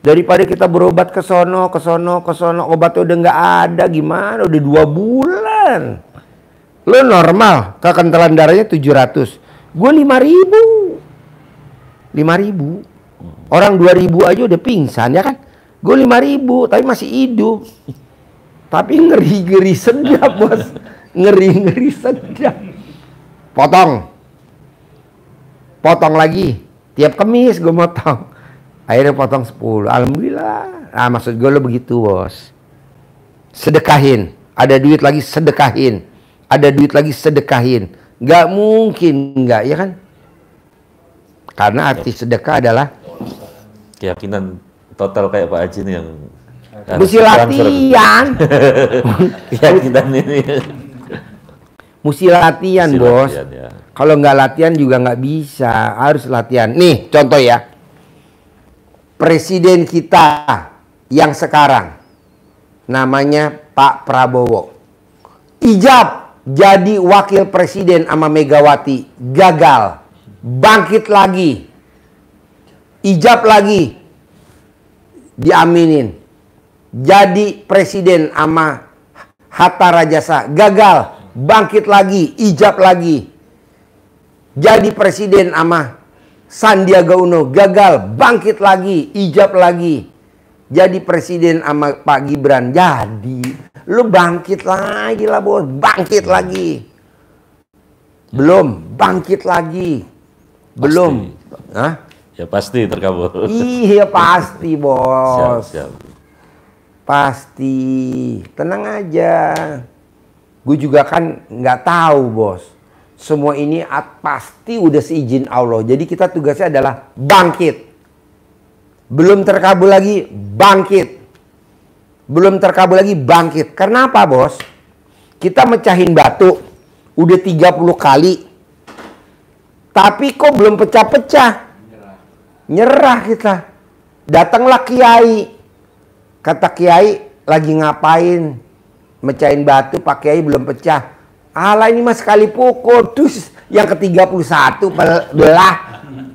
daripada kita berobat ke sono, obatnya udah nggak ada, gimana? Udah 2 bulan. Lo normal, kekentalan darahnya 700. Gue 5.000. 5.000. Orang 2.000 aja udah pingsan, ya kan? Gue 5.000, tapi masih hidup. Tapi ngeri-ngeri sedap, bos. Ngeri-ngeri sedap. Potong. Potong lagi. Tiap Kamis gue motong. Akhirnya potong 10. Alhamdulillah. Nah, maksud gue lo begitu, bos. Sedekahin. Ada duit lagi, sedekahin. Ada duit lagi, sedekahin. Gak mungkin enggak, ya kan? Karena arti sedekah adalah Keyakinan total kayak Pak Haji nih yang mesti latihan. Keyakinan ini. Mesti latihan, Mesti bos. latihan, ya. Kalau nggak latihan juga nggak bisa. Harus latihan. Nih, contoh ya. Presiden kita yang sekarang namanya Pak Prabowo. Ijab jadi wakil presiden sama Megawati. Gagal. Bangkit lagi. Ijab lagi. Diaminin. Jadi presiden sama Hatta Rajasa. Gagal. Bangkit lagi. Ijab lagi. Jadi presiden sama Sandiaga Uno. Gagal. Bangkit lagi. Ijab lagi. jadi presiden sama Pak Gibran, jadi lu bangkit lagi lah bos, bangkit lagi. Belum, bangkit lagi. Belum. Hah? Ya pasti terkabul. Iya pasti bos. Siap. Pasti. Tenang aja. Gue juga kan nggak tahu bos. Semua ini pasti udah seizin Allah. Jadi kita tugasnya adalah bangkit. Belum terkabul lagi, bangkit. Belum terkabul lagi, bangkit. Karena apa bos? Kita mecahin batu udah 30 kali. Tapi kok belum pecah-pecah? Nyerah kita. Datanglah kiai. Kata kiai, lagi ngapain? Mecahin batu, Pak Kiai belum pecah. Alah ini mah sekali pukul. Terus yang ke-31 belah.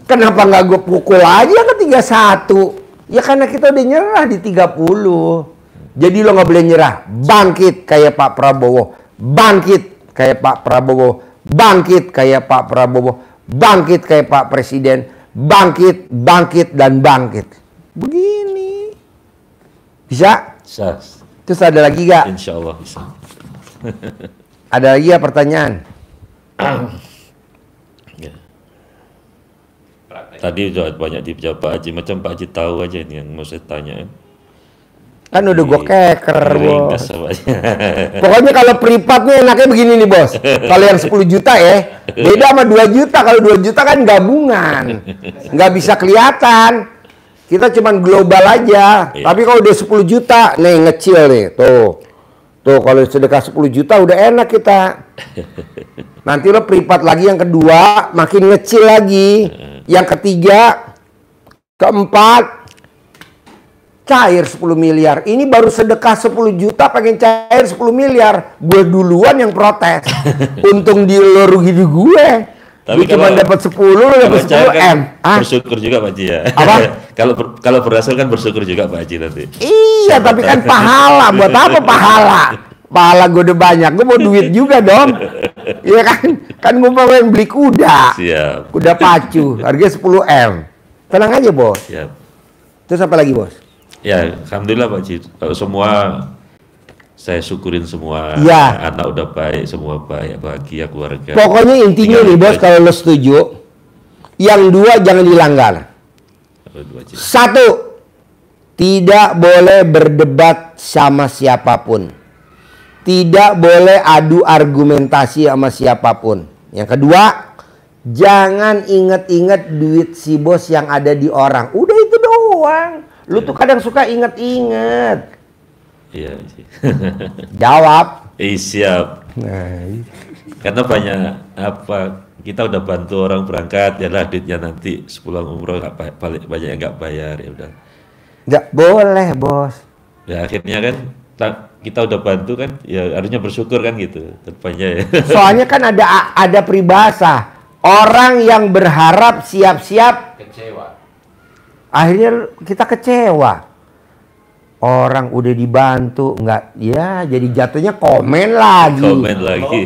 Kenapa nggak gue pukul aja yang ke-31? Ya karena kita udah nyerah di 30. Jadi lo nggak boleh nyerah. Bangkit kayak Pak Prabowo. Bangkit kayak Pak Prabowo. Bangkit kayak Pak Prabowo. Bangkit kayak Pak Presiden. Bangkit, bangkit, dan bangkit. Begini. Bisa? Bisa. Terus ada lagi gak? Insya Allah bisa. Ada lagi ya pertanyaan? Ya. Tadi udah banyak dijawab Pak Haji, macam Pak Haji tahu aja ini yang mau saya tanya. Kan udah gue keker bos. Ringkas apa aja. Pokoknya kalau privatnya enaknya begini nih bos. Kalau yang 10 juta ya, beda sama 2 juta. Kalau 2 juta kan gabungan, nggak bisa kelihatan. Kita cuman global aja. Iya. Tapi kalau udah 10 juta, nih ngecil nih, tuh. Tuh kalau sedekah 10 juta udah enak kita. Nanti lo privat lagi yang kedua, makin ngecil lagi. Yang ketiga, keempat, cair 10 miliar. Ini baru sedekah 10 juta pengen cair 10 miliar. Gue duluan yang protes. Untung di lo rugi di gue. Tapi gue cuma dapat 10, lo dapat 10 M. Bersyukur juga Pak Haji ya. Apa? Kalau berhasil kan bersyukur juga Pak Haji nanti. Iya, tapi kan pahala. Buat apa pahala? Pahala gue udah banyak. Gue mau duit juga dong. Iya kan? Kan gue mau yang beli kuda. Siap. Kuda pacu. Harganya 10 M. Tenang aja bos. Siap. Terus apa lagi bos? Ya, alhamdulillah Pak Haji. Kalau semua saya syukurin semua. Ya. Anak udah baik, semua baik, bahagia keluarga. Pokoknya intinya nih bos, kalau lo setuju, yang dua jangan dilanggar. Satu, tidak boleh berdebat sama siapapun. Tidak boleh adu argumentasi sama siapapun. Yang kedua, jangan inget-inget duit si bos yang ada di orang. Udah itu doang. Lu tuh kadang suka inget-inget. Iya. Jawab. Siap. Nah, Karena banyak kita udah bantu orang berangkat, ya lah duitnya nanti sepulang umroh nggak balik, banyak yang nggak bayar, ya udah. nggak boleh bos. Ya akhirnya kan kita udah bantu kan, ya harusnya bersyukur kan gitu. Terbanyak ya. Soalnya kan ada peribahasa, orang yang berharap siap-siap Kecewa. akhirnya kita kecewa. Orang udah dibantu nggak, ya jadi jatuhnya komen lagi. Komen lagi.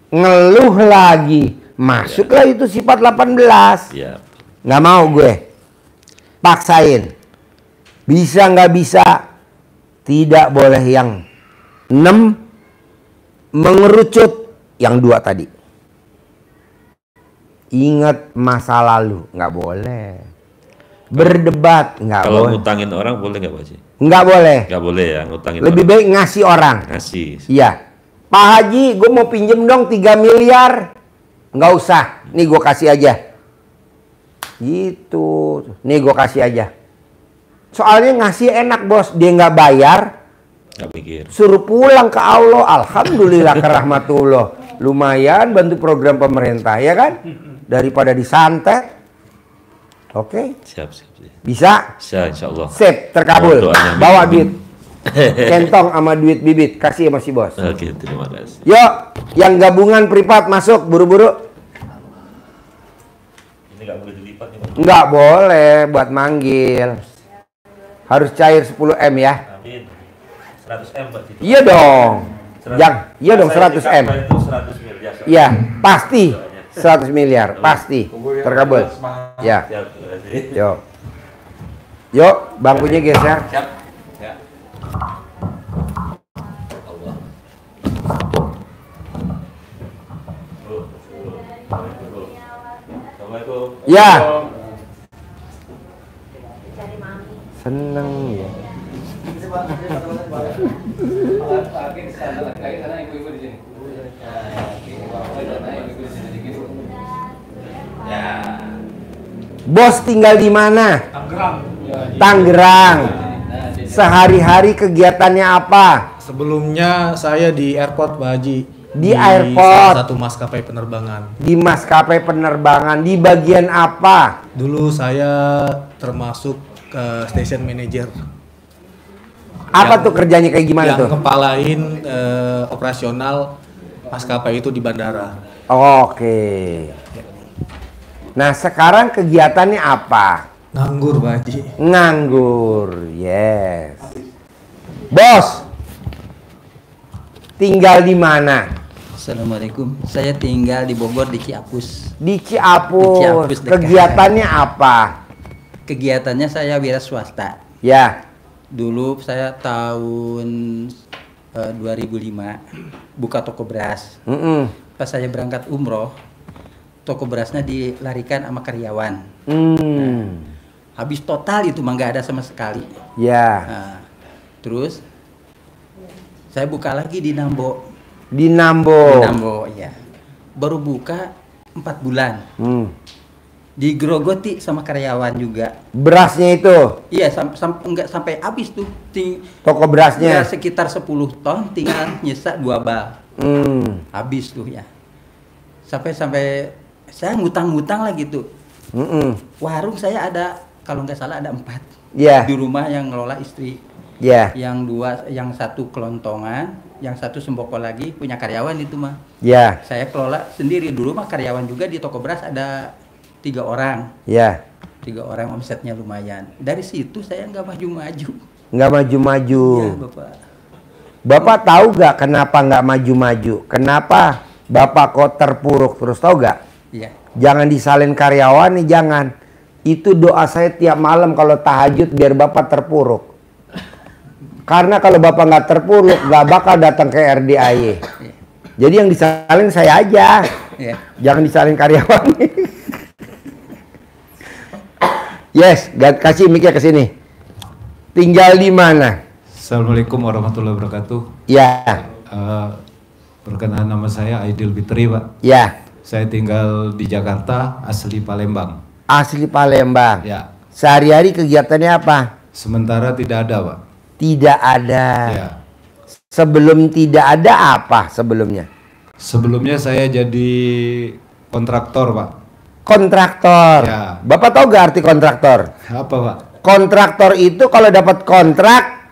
Ngeluh lagi. Masuklah itu sifat 18. Ya. Nggak mau gue. Paksain. Bisa nggak bisa. Tidak boleh yang 6 mengerucut yang 2 tadi. Ingat masa lalu. Nggak boleh. Berdebat nggak boleh. Kalau ngutangin orang boleh nggak Pak Haji? Nggak boleh. Nggak boleh ya ngutangin. Lebih baik ngasih orang. Ngasih. Iya. Pak Haji, gue mau pinjem dong 3 miliar. Nggak usah. Nih gue kasih aja. Gitu. Nih gue kasih aja. Soalnya ngasih enak bos. Dia nggak bayar. Nggak pikir. Suruh pulang ke Allah. Alhamdulillah ke rahmatullah. Lumayan bantu program pemerintah. Ya kan? Daripada disantet. Oke. Siap. Bisa? Bisa insya Allah. Sip. Terkabul. Doanya Bawa amin. duit. Kentong sama duit bibit. Kasih sama si bos. Oke, terima kasih. Yuk, yang gabungan privat masuk buru-buru. Ini nggak boleh dilipat nih Pak. Nggak boleh buat manggil. Harus cair 10 M ya. Amin. 100 M Pak. Iya dong. Iya dong 100 M. Itu 100 miliar. Iya, pasti 100 miliar, pasti. Terkabul. Ya. Siap, terima kasih. Yuk. Yuk, bangkunya geser. Siap. Ya. Seneng ya. Bos tinggal di mana? Tangerang. Sehari-hari kegiatannya apa? Sebelumnya saya di airport Pak Haji. Di airport. Salah satu maskapai penerbangan. Di maskapai penerbangan. Di bagian apa? Dulu saya termasuk station manager. Apa tuh kerjanya kayak gimana tuh? Yang kepalain operasional maskapai itu di bandara. Oke. Nah sekarang kegiatannya apa? Nganggur Pak Haji. Nganggur, yes. Bos, tinggal di mana? Assalamualaikum. Saya tinggal di Bogor di Ciapus. Di Ciapus. Di Ciapus dekat. Kegiatannya apa? Kegiatannya saya wira swasta. Ya. Dulu saya tahun 2005 buka toko beras. Pas saya berangkat umroh, toko berasnya dilarikan sama karyawan. Habis total itu mah nggak ada sama sekali. Ya. Nah, terus saya buka lagi di Nambo. Di Nambo. Di Nambo, ya. Baru buka 4 bulan. Digerogoti sama karyawan juga. Berasnya itu? Iya, nggak sampai habis tuh. Toko berasnya? Ya, sekitar 10 ton, tinggal nyisa 2 bal. Habis tuh ya. Sampai saya ngutang-ngutang lah gitu. Warung saya ada, kalau nggak salah ada 4. Yeah. Di rumah yang ngelola istri. Yeah. Yang 1 kelontongan, yang 1 semboko lagi, punya karyawan itu mah. Ya. Saya kelola sendiri. Dulu mah karyawan juga di toko beras ada 3 orang. Ya. 3 orang, omsetnya lumayan. Dari situ saya nggak maju-maju. Nggak maju-maju. Iya, Bapak. Bapak tahu nggak kenapa nggak maju-maju? Kenapa Bapak kok terpuruk terus, tahu nggak? Iya. Jangan disalin karyawan nih, jangan. Itu doa saya tiap malam kalau tahajud biar Bapak terpuruk. Karena kalau Bapak nggak terpuruk, nggak bakal datang ke RDAY. Jadi yang disalin saya aja. Iya. Jangan disalin karyawan. Yes, kasih mic-nya ke sini. Tinggal di mana? Assalamualaikum warahmatullahi wabarakatuh. Ya. Perkenalan, nama saya Aidil Fitri, Pak. Ya. Saya tinggal di Jakarta, asli Palembang. Asli Palembang. Ya. Sehari-hari kegiatannya apa? Sementara tidak ada, Pak. Tidak ada. Ya. Sebelum tidak ada apa sebelumnya? Sebelumnya saya jadi kontraktor, Pak. Kontraktor. Ya. Bapak tahu gak arti kontraktor? Apa, Pak? Kontraktor itu kalau dapat kontrak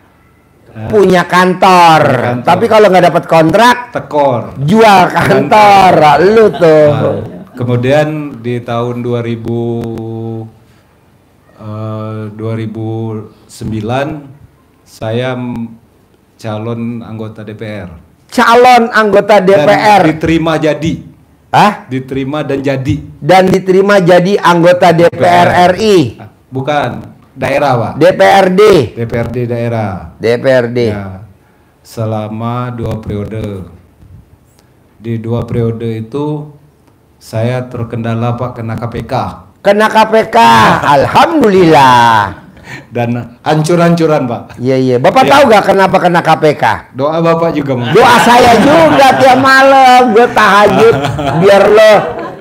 punya kantor. Tapi kalau nggak dapat kontrak, tekor. Jual kantor. Lu tuh. Kemudian di tahun 2009 saya calon anggota DPR. Calon anggota DPR. Dan diterima jadi. Hah? Diterima dan jadi. Dan diterima jadi anggota DPR RI. Bukan, daerah, Pak. DPRD daerah. DPRD. Ya, selama 2 periode. Di 2 periode itu saya terkendala, Pak, kena KPK. Kena KPK. Alhamdulillah. Dan hancur-hancuran, Pak. Iya. Bapak tahu gak kenapa kena KPK? Doa Bapak juga mungkin. Doa saya juga tiap malam gue tahajud biar lo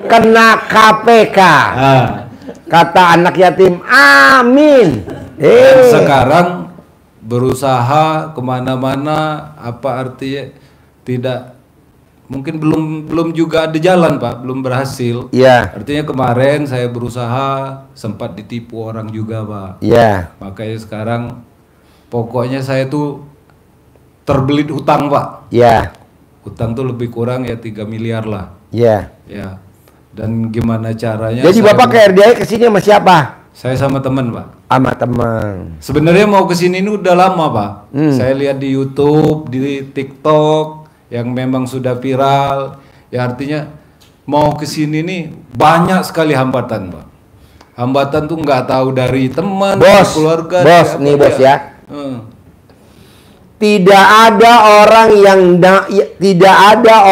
kena KPK. Kata anak yatim, amin. Sekarang berusaha kemana-mana, apa artinya tidak, mungkin belum juga ada jalan, Pak, belum berhasil. Iya. Artinya kemarin saya berusaha, sempat ditipu orang juga, Pak. Iya. Makanya sekarang pokoknya saya tuh terbelit hutang, Pak. Iya. Hutang tuh lebih kurang ya 3 miliar lah. Iya. Ya. Dan gimana caranya? Jadi Bapak ke RDI kesini sama siapa? Saya sama teman, Pak. Sama teman. Sebenarnya mau kesini ini udah lama, Pak. Saya lihat di YouTube, di TikTok yang memang sudah viral. Ya artinya mau kesini nih banyak sekali hambatan, Pak. Hambatan tuh nggak tahu dari teman, Bos, keluarga. bos dari nih apa bos ya. Tidak ada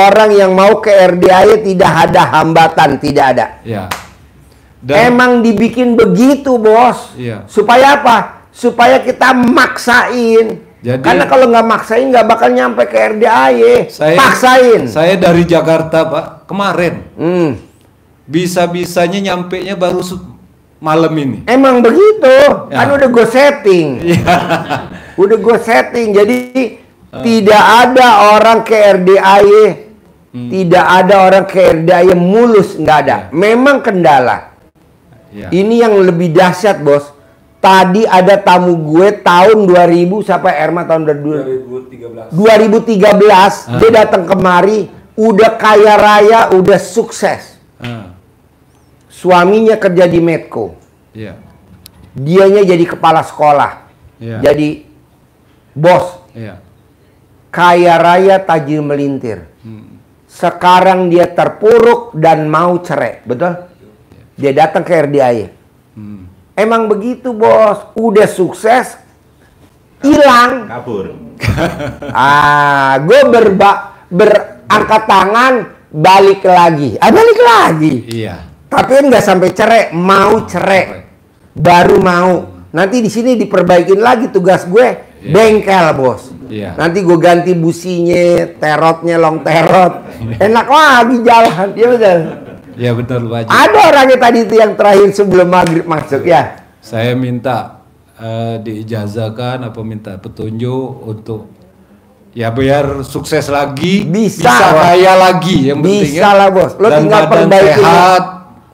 orang yang mau ke RDAY tidak ada hambatan, tidak ada. Ya. Emang dibikin begitu, Bos. Iya. Supaya apa? Supaya kita maksain. Jadi, karena kalau nggak maksain nggak bakal nyampe ke RDAY. Paksain. Saya dari Jakarta, Pak, kemarin. Bisa-bisanya nyampenya baru malam ini. Emang begitu. Ya. Kan udah gue setting. Udah gue setting. Jadi tidak ada orang ke RDAY. Tidak ada orang ke RDAY mulus, nggak ada. Memang kendala. Ya. Ini yang lebih dahsyat, Bos. Tadi ada tamu gue tahun 2000 sampai Erma tahun 2013. Dia datang kemari, udah kaya raya, udah sukses. Suaminya kerja di Medco. Iya. Dianya jadi kepala sekolah. Iya. Jadi bos. Iya. Kaya raya tajir melintir. Sekarang dia terpuruk dan mau cerai, betul? Dia datang ke RDAY. Emang begitu, Bos. Udah sukses, hilang. Kabur. Gue berangkat tangan, balik lagi. Balik lagi. Iya. Tapi nggak sampai cerai, mau cerai. Baru mau. Nanti di sini diperbaikin lagi tugas gue. Bengkel, Bos. Iya. Nanti gue ganti businya, terotnya long terot. Enak lagi jalan. Iya betul. Ya betul, Pak Haji. Ada orangnya tadi itu yang terakhir sebelum maghrib masuk ya. Saya minta diijazahkan apa minta petunjuk untuk ya biar sukses lagi, bisa kaya lagi yang penting. Bisa lah, Bos. Lo dan tinggal perbaikin sehat.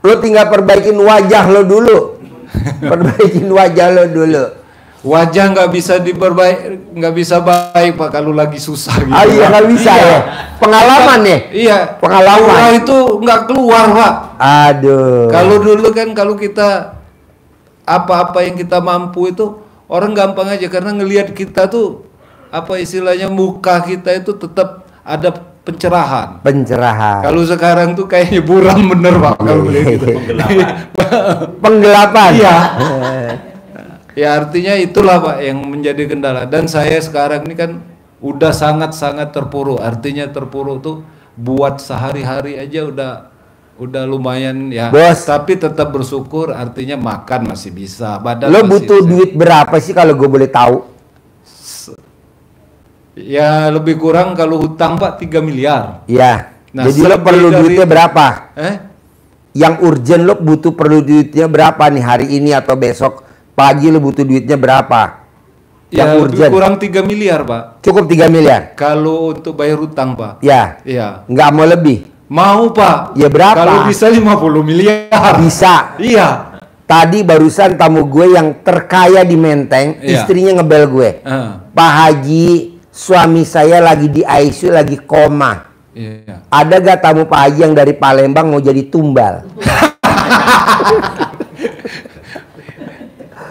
Lo tinggal perbaikin wajah lo dulu. Perbaikin wajah lo dulu. Wajah nggak bisa diperbaik, nggak bisa baik, Pak, kalau lagi susah gitu. Iya, nggak bisa ya. Pengalaman ya. Iya. Pengalaman. Aura itu nggak keluar, Pak. Aduh. Kalau dulu kan kalau kita apa-apa yang kita mampu itu orang gampang aja karena ngelihat kita tuh apa istilahnya muka kita itu tetap ada pencerahan. Pencerahan. Kalau sekarang tuh kayaknya buram bener, Pak, kalau melihat gitu. Penggelapan. Iya. Ya artinya itulah, Pak, yang menjadi kendala. Dan saya sekarang ini kan udah sangat-sangat terpuruk. Artinya terpuruk tuh buat sehari-hari aja udah lumayan ya. Bos. Tapi tetap bersyukur, artinya makan masih bisa. Badan Lo masih butuh bisa. duit berapa sih kalau gue boleh tahu? Ya lebih kurang kalau hutang, Pak, 3 miliar. Ya. Nah, jadi lo perlu dari- duitnya berapa? Yang urgent lo perlu duitnya berapa nih hari ini atau besok pagi lo butuh duitnya berapa? Yang Ya lebih urgent. kurang 3 miliar, Pak. Cukup 3 miliar? Kalau untuk bayar hutang, Pak. Ya. Iya. Nggak mau lebih? Mau, Pak. Ya berapa? Kalau bisa 50 miliar. Bisa. Iya. Tadi barusan tamu gue yang terkaya di Menteng, Iya. istrinya ngebel gue. Pak Haji, suami saya lagi di ICU, lagi koma. Iya. Ada gak tamu Pak Haji yang dari Palembang mau jadi tumbal?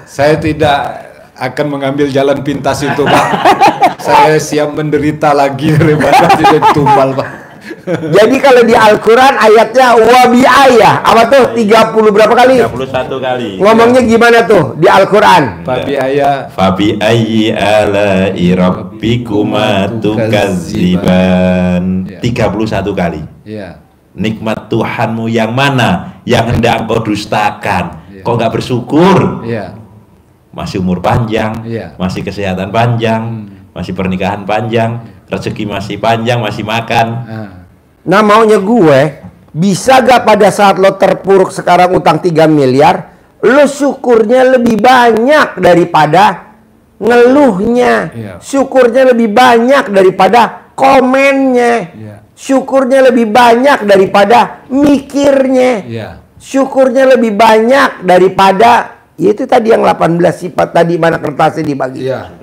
Saya tidak akan mengambil jalan pintas itu, Pak. Saya siap menderita lagi daripada tidak tumbal, Pak. Jadi kalau di Al-Quran ayatnya wabi'ayah, apa tuh 30 berapa kali? 31 kali. Ngomongnya gimana tuh di Al-Quran? Fabi ayat. Fabi ayyi ala'i rabbikuma tukadziban. 31 kali. Iya. Nikmat Tuhanmu yang mana yang hendak engkau dustakan? Kau nggak bersyukur? Iya. Masih umur panjang, Iya. masih kesehatan panjang, masih pernikahan panjang, rezeki masih panjang, masih makan. Nah maunya gue, bisa gak pada saat lo terpuruk sekarang utang 3 miliar, lo syukurnya lebih banyak daripada ngeluhnya. Iya. Syukurnya lebih banyak daripada komennya. Iya. Syukurnya lebih banyak daripada mikirnya. Iya. Syukurnya lebih banyak daripada itu tadi yang 18 sifat tadi mana kertasnya dibagi. Iya.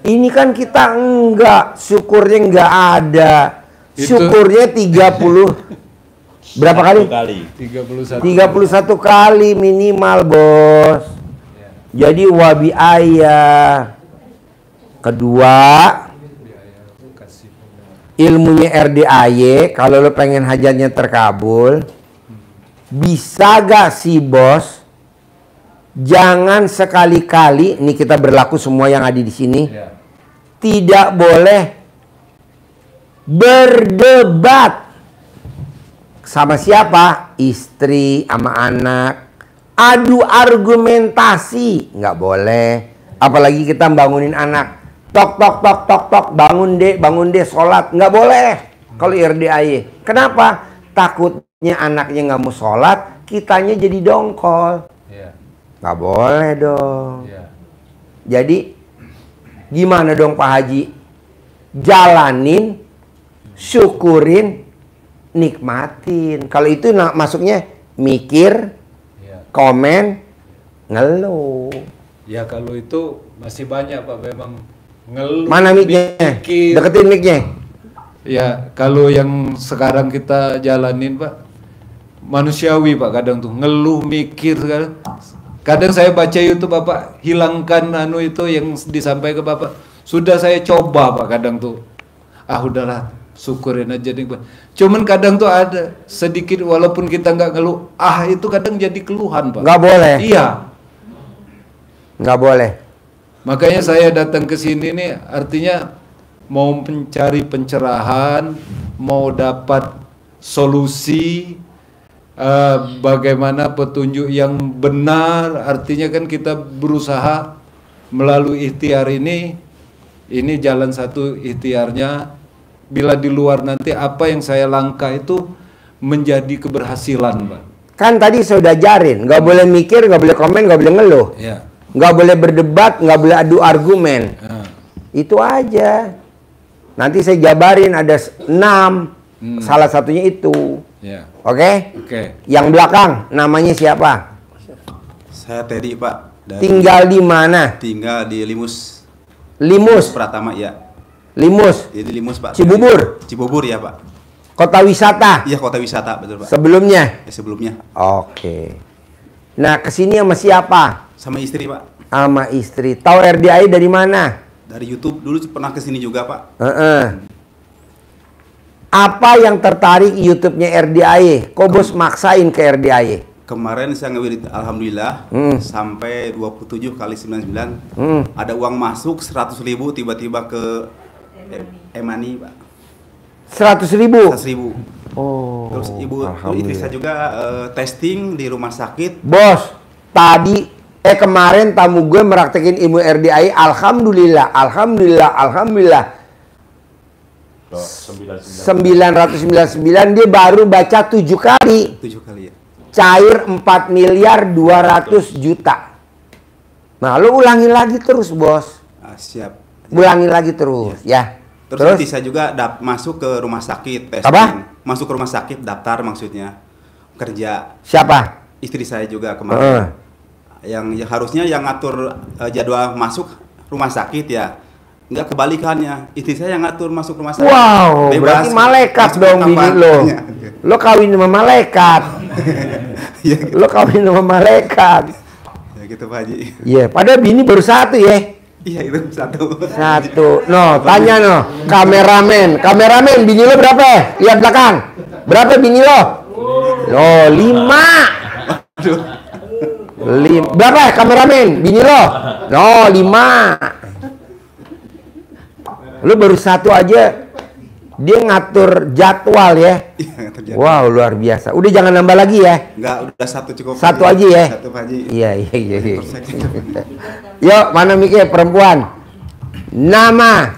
Ini kan kita enggak, syukurnya enggak ada. Itu- Syukurnya 30 berapa kali? 31. 31 kali minimal, Bos. Jadi wabi ayah. Kedua, ilmunya RDAY, kalau lo pengen hajatnya terkabul, bisa gak sih, Bos? Jangan sekali-kali, ini kita berlaku semua yang ada di sini. tidak boleh berdebat sama siapa? Istri, sama anak. Adu argumentasi nggak boleh. Apalagi kita bangunin anak. Tok tok tok tok tok, bangun deh, sholat. Nggak boleh kalau RDAY. Kenapa? Takutnya anaknya nggak mau sholat, kitanya jadi dongkol. Nggak boleh dong. Jadi gimana dong Pak Haji? Jalanin, syukurin, nikmatin. Kalau itu masuknya mikir, komen, ngeluh. Ya kalau itu masih banyak Pak, memang ngeluh. Mana mic-nya? Mikir. Deketin mic-nya. Ya kalau yang sekarang kita jalanin Pak, manusiawi Pak, kadang tuh ngeluh, mikir kadang. Kadang saya baca YouTube Bapak, hilangkan itu yang disampaikan ke Bapak. Sudah saya coba Pak, kadang tuh. Udahlah, syukurin aja nih Pak. Cuman kadang tuh ada sedikit, walaupun kita nggak ngeluh, itu kadang jadi keluhan Pak. Nggak boleh. Iya. Nggak boleh. Makanya saya datang ke sini nih, artinya mau mencari pencerahan, mau dapat solusi, bagaimana petunjuk yang benar. Artinya kan kita berusaha melalui ikhtiar ini jalan satu ikhtiarnya. Bila di luar nanti apa yang saya langkah itu menjadi keberhasilan Pak. Kan tadi saya udah ajarin, nggak boleh mikir, nggak boleh komen, nggak boleh ngeluh. Nggak boleh berdebat, nggak boleh adu argumen. Itu aja. Nanti saya jabarin ada 6. Salah satunya itu. Oke? Yang belakang namanya siapa? Saya Teddy Pak. Tinggal di mana? Tinggal di Limus. Limus Pratama ya. Limus. Di Limus Pak. Cibubur. Cibubur ya Pak. Kota wisata. Iya kota wisata betul Pak. Sebelumnya? Ya, sebelumnya. Oke. Nah kesini sama siapa? Sama istri Pak. Sama istri. Tahu RDAY dari mana? Dari YouTube dulu pernah kesini juga Pak. Apa yang tertarik YouTube-nya RDAY? Kok bos maksain ke RDAY? Kemarin saya ngewirit alhamdulillah sampai 27 kali 99 ada uang masuk 100.000 tiba-tiba ke Emani Pak. 100.000? 100.000. Oh. Terus istri saya juga testing di rumah sakit. Bos, tadi kemarin tamu gue meraktekin ilmu RDAY, alhamdulillah. 999 dia baru baca 7 kali. 7 kali ya. Cair 4.200.000.000. Nah, lu ulangin lagi terus, Bos. Siap. Ulangin lagi terus, ya. Terus saya juga masuk ke rumah sakit testing. Apa? Masuk ke rumah sakit daftar maksudnya. Kerja. Siapa? Istri saya juga kemarin. Yang harusnya yang ngatur jadwal masuk rumah sakit ya. Enggak kebalikannya. Istri saya yang ngatur masuk rumah sakit. Wow, bebas, berarti malaikat dong bini lo. Lo kawin sama malaikat. Ya, gitu. Lo kawin sama malaikat. Ya gitu Pak Haji. Iya, padahal bini baru 1 ya. Iya itu 1. 1. No, tanya no. Kameramen, bini lo berapa? Lihat belakang. Berapa bini lo? Oh, 5. Berapa kameramen? Bini lo? No, 5. Lu baru 1 aja dia ngatur jadwal ya. Wow, luar biasa. Udah jangan nambah lagi ya. Enggak, udah 1 cukup. 1 aja ya. 1 Pak Haji. Iya. Yuk, mana mikir perempuan? Nama?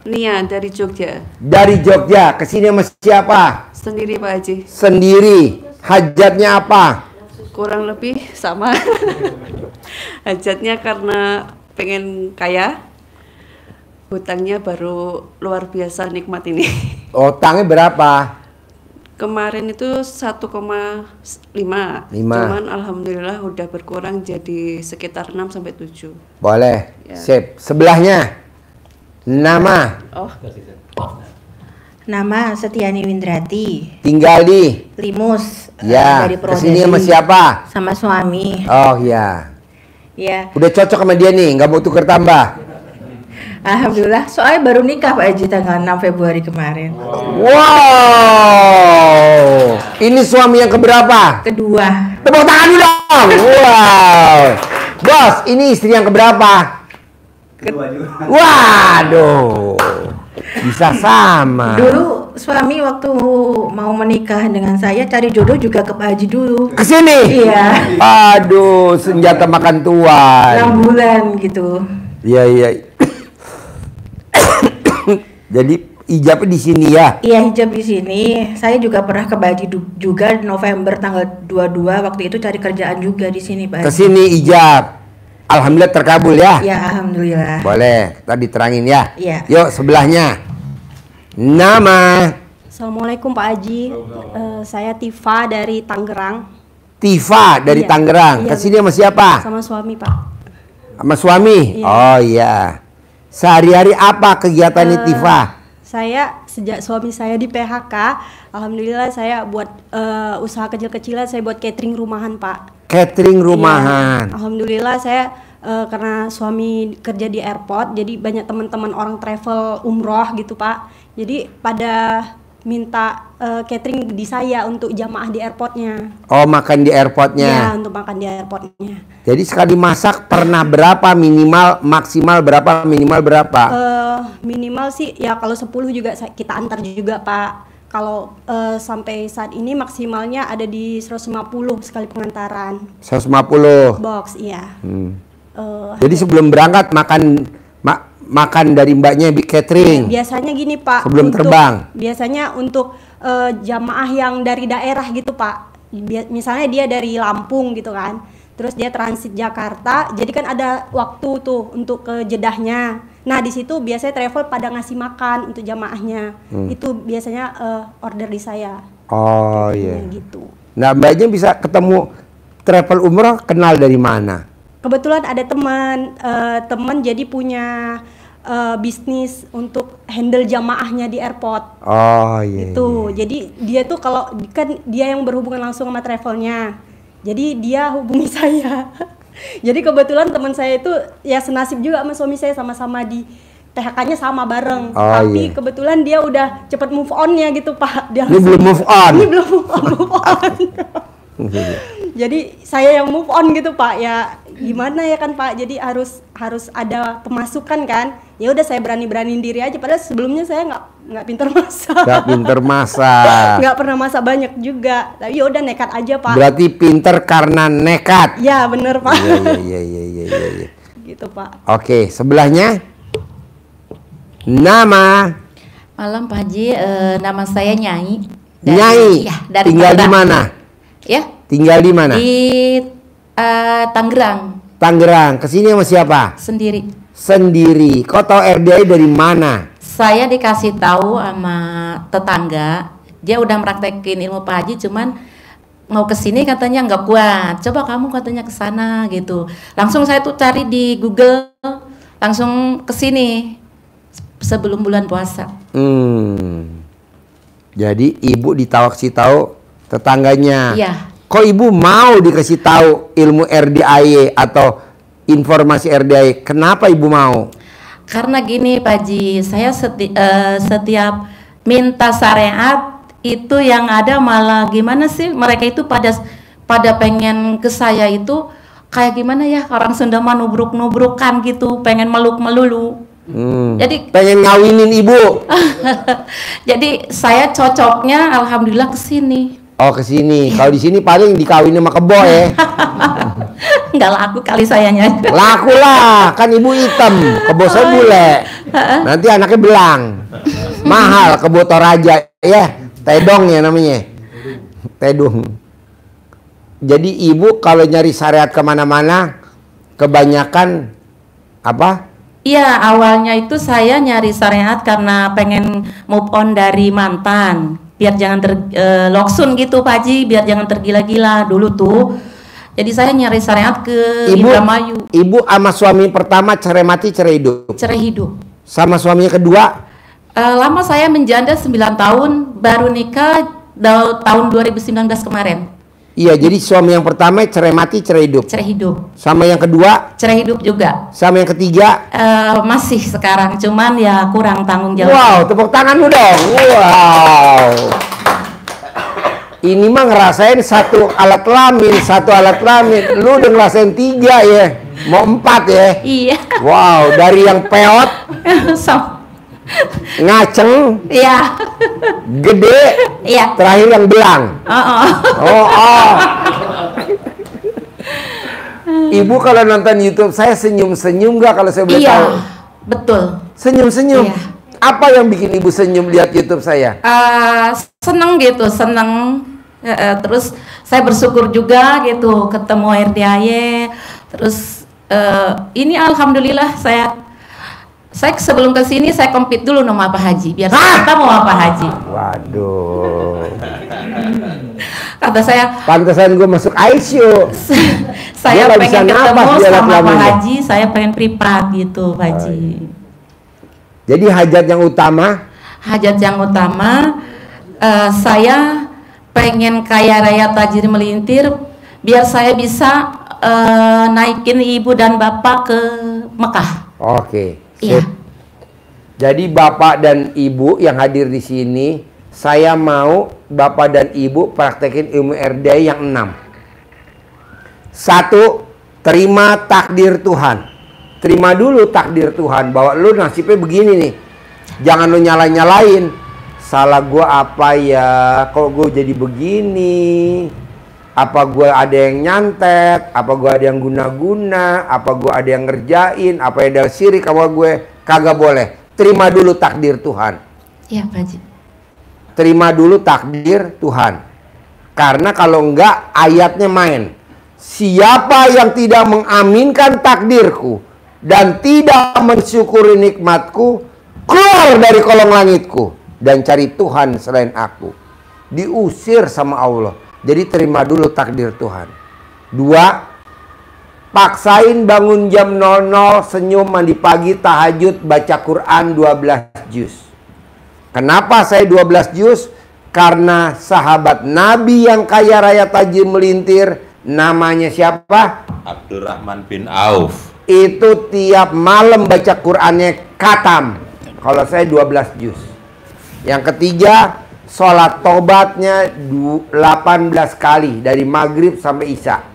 Nia dari Jogja. Dari Jogja. Kesini sama siapa? Sendiri Pak Haji. Sendiri. Hajatnya apa? Kurang lebih sama. Hajatnya karena pengen kaya. Hutangnya baru luar biasa nikmat ini. Utangnya berapa? Kemarin itu 1,5. Cuman alhamdulillah udah berkurang jadi sekitar 6 sampai 7. Boleh. Ya. Sip. Sebelahnya. Nama? Nama Setiani Windrati. Tinggal di Limus. Ya. Dari Kesini sama siapa? Sama suami. Oh ya. Ya. Udah cocok sama dia nih, nggak mau tuker tambah. Alhamdulillah, soalnya baru nikah Pak Haji tanggal 6 Februari kemarin. Wow, ini suami yang keberapa? Kedua. Tepuk tangan dulu dong. Wow, bos, ini istri yang keberapa? Kedua juga. Waduh, bisa sama. Dulu suami waktu mau menikah dengan saya cari jodoh juga ke Pak Haji dulu. Kesini? Iya. Aduh, senjata makan tuan. 6 bulan gitu. Iya, iya. Jadi ijab di sini ya? Iya, hijab di sini. Saya juga pernah ke Pak Haji juga November tanggal 22 waktu itu cari kerjaan juga di sini Pak Haji. Kesini ijab. Alhamdulillah terkabul ya? Ya, alhamdulillah. Boleh, tadi terangin ya. Iya. Yuk sebelahnya. Nama. Assalamualaikum Pak Haji. Saya Tifa dari Tangerang. Tifa dari Iya. Tangerang. Iya. Kesini sama siapa? Sama suami Pak. Sama suami? Iya. Oh iya. Sehari-hari apa kegiatannya Tifa? Saya sejak suami saya di PHK, alhamdulillah saya buat usaha kecil-kecilan, saya buat catering rumahan Pak. Catering rumahan. Iya. Alhamdulillah saya karena suami kerja di airport, jadi banyak teman-teman orang travel umroh gitu Pak. Jadi pada minta catering di saya untuk jamaah di airportnya. Oh, makan di Ya, airportnya. untuk makan di airportnya. Jadi sekali masak pernah berapa, minimal, maksimal berapa, minimal berapa? Minimal sih ya kalau 10 juga kita antar juga Pak. Kalau sampai saat ini maksimalnya ada di 150 sekali pengantaran. 150. Box, iya. Jadi sebelum berangkat makan dari mbaknya catering. Biasanya gini Pak. Sebelum terbang. Biasanya untuk jamaah yang dari daerah gitu Pak. Misalnya dia dari Lampung gitu kan. Terus dia transit Jakarta, jadi kan ada waktu tuh untuk ke jedahnya. Nah di situ biasanya travel pada ngasih makan untuk jamaahnya. Itu biasanya order di saya. Oh iya. Gitu. Nah mbaknya bisa ketemu travel umroh kenal dari mana? Kebetulan ada teman jadi punya bisnis untuk handle jamaahnya di airport. Oh iya. Itu. Jadi dia tuh kalau kan dia yang berhubungan langsung sama travelnya. Jadi dia hubungi saya. Jadi kebetulan teman saya itu ya senasib juga sama suami saya, sama-sama di PHK-nya sama bareng. Tapi iya. kebetulan dia udah cepet move on-nya gitu Pak. Dia Ini belum move on. Ini belum move on. Jadi saya yang move on gitu Pak. Ya gimana ya kan Pak. Jadi harus ada pemasukan kan. Ya udah saya berani-beraniin diri aja. Padahal sebelumnya saya nggak pinter masak. Nggak pinter masak. Nggak pernah masak banyak juga. Tapi ya udah nekat aja Pak. Berarti pinter karena nekat. Ya bener Pak. Iya. Gitu Pak. Oke, sebelahnya. Nama. Malam Pak Haji, nama saya Nyai. Nyai. Ya, dari tinggal di Tangerang. mana? Ya. Tinggal di mana? Di Tangerang. Tangerang. Kesini sama siapa? Sendiri. Sendiri. Kau tahu RDI dari mana? Saya dikasih tahu sama tetangga, dia udah praktekin ilmu Pak Haji, cuman mau kesini katanya nggak kuat. Coba kamu katanya ke sana gitu. Langsung saya tuh cari di Google, langsung kesini sebelum bulan puasa. Jadi ibu kasih tahu tetangganya. Iya. Kok ibu mau dikasih tahu ilmu RDIY atau informasi RDIY? Kenapa ibu mau? Karena gini Pak Haji, saya setiap minta syariat itu yang ada malah gimana sih, mereka itu pada pengen ke saya itu kayak gimana ya, orang Sunda mah nubruk-nubrukan gitu, pengen meluk melulu. Jadi pengen ngawinin ibu. Jadi saya cocoknya alhamdulillah ke sini. Oh, ke sini. Kalau di sini paling dikawin sama kebo ya. Nggak laku kali sayanya. Laku lah, kan ibu hitam, kebo saya bule. Nanti anaknya belang. Mahal kebo Toraja ya, tedong ya namanya. Tedung. Jadi ibu kalau nyari syariat kemana-mana kebanyakan apa? Iya, awalnya itu saya nyari syariat karena pengen move on dari mantan, biar jangan loksun gitu Pak Haji, biar jangan tergila-gila dulu tuh. Jadi saya nyari syariat ke Indramayu. Ibu sama suami pertama cerai mati cerai hidup? Cerai hidup. Sama suaminya kedua? Lama saya menjanda 9 tahun, baru nikah tahun 2019 kemarin. Iya, jadi suami yang pertama cerai mati cerai hidup. Cerai hidup. Sama yang kedua? Cerai hidup juga. Sama yang ketiga? Masih sekarang, cuman ya kurang tanggung jawab. Wow, tepuk tangan lu dong. Wow. Ini mah ngerasain satu alat kelamin. Lu udah ngerasain 3 ya. Mau 4 ya. Iya. Wow, dari yang peot, ngaceng, Iya. gede, Iya. terakhir yang belang. Oh. Ibu kalau nonton YouTube saya senyum-senyum nggak kalau saya boleh Iya, tahu? betul. Senyum-senyum. Iya. Apa yang bikin ibu senyum lihat YouTube saya? Seneng gitu, seneng. Terus saya bersyukur juga gitu ketemu RDAY. Terus ini alhamdulillah saya sebelum ke sini saya compete dulu sama Pak Haji biar saya ketemu sama Pak Haji. Waduh. Kata saya, pantesan gue masuk ICU. saya Dia nggak bisa pengen ketemu napas, dia sama Pak kelaminnya. Haji, saya pengen privat gitu Pak Haji. Jadi hajat yang utama? Hajat yang utama saya pengen kaya raya tajir melintir biar saya bisa naikin ibu dan bapak ke Mekah. Oke. Iya. Jadi bapak dan ibu yang hadir di sini, saya mau bapak dan ibu praktekin ilmu RDAY yang 6. 1. Terima takdir Tuhan. Terima dulu takdir Tuhan bahwa lu nasibnya begini nih. Jangan lu nyalain. Salah gua apa ya? Kok gua jadi begini? Apa gua ada yang nyantet? Apa gua ada yang guna-guna? Apa gua ada yang ngerjain? Apa ada syirik sama gue? Kagak boleh. Terima dulu takdir Tuhan. Iya Pak Haji. Terima dulu takdir Tuhan. Karena kalau enggak ayatnya main. Siapa yang tidak mengaminkan takdirku dan tidak mensyukuri nikmatku, keluar dari kolong langitku dan cari Tuhan selain aku. Diusir sama Allah. Jadi terima dulu takdir Tuhan. 2. Paksain bangun jam 00, senyum, mandi pagi, tahajud, baca Quran 12 juz. Kenapa saya 12 juz? Karena sahabat Nabi yang kaya raya tajir melintir, namanya siapa? Abdurrahman bin Auf. Itu tiap malam baca Qurannya khatam. Kalau saya 12 juz. Yang ketiga, sholat tobatnya 18 kali dari maghrib sampai isya.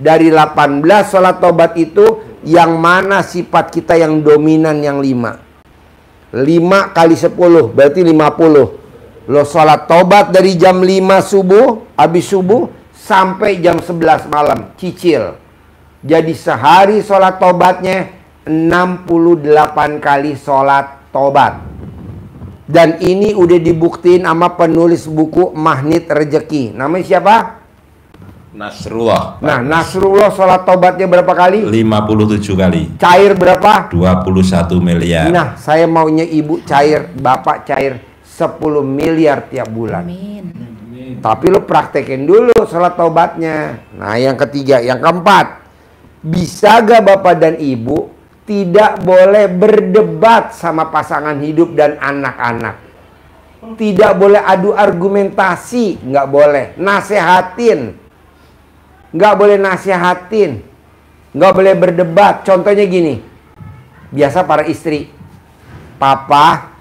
Dari 18 sholat tobat itu yang mana sifat kita yang dominan yang 5. 5 kali 10 berarti 50. Lo sholat tobat dari jam 5 subuh, habis subuh sampai jam 11 malam, cicil. Jadi sehari sholat tobatnya 68 kali sholat tobat. Dan ini udah dibuktiin sama penulis buku Magnet Rezeki. Namanya siapa? Nasrullah. Nah, Nasrullah sholat tobatnya berapa kali? 57 kali. Cair berapa? 21 miliar. Nah, saya maunya ibu cair, bapak cair 10 miliar tiap bulan. Tapi lo praktekin dulu sholat tobatnya. Nah, yang ketiga, yang keempat, bisa gak bapak dan ibu tidak boleh berdebat sama pasangan hidup dan anak-anak. Tidak boleh adu argumentasi, nggak boleh. Nasehatin, nggak boleh nasehatin, nggak boleh berdebat. Contohnya gini, biasa para istri, papa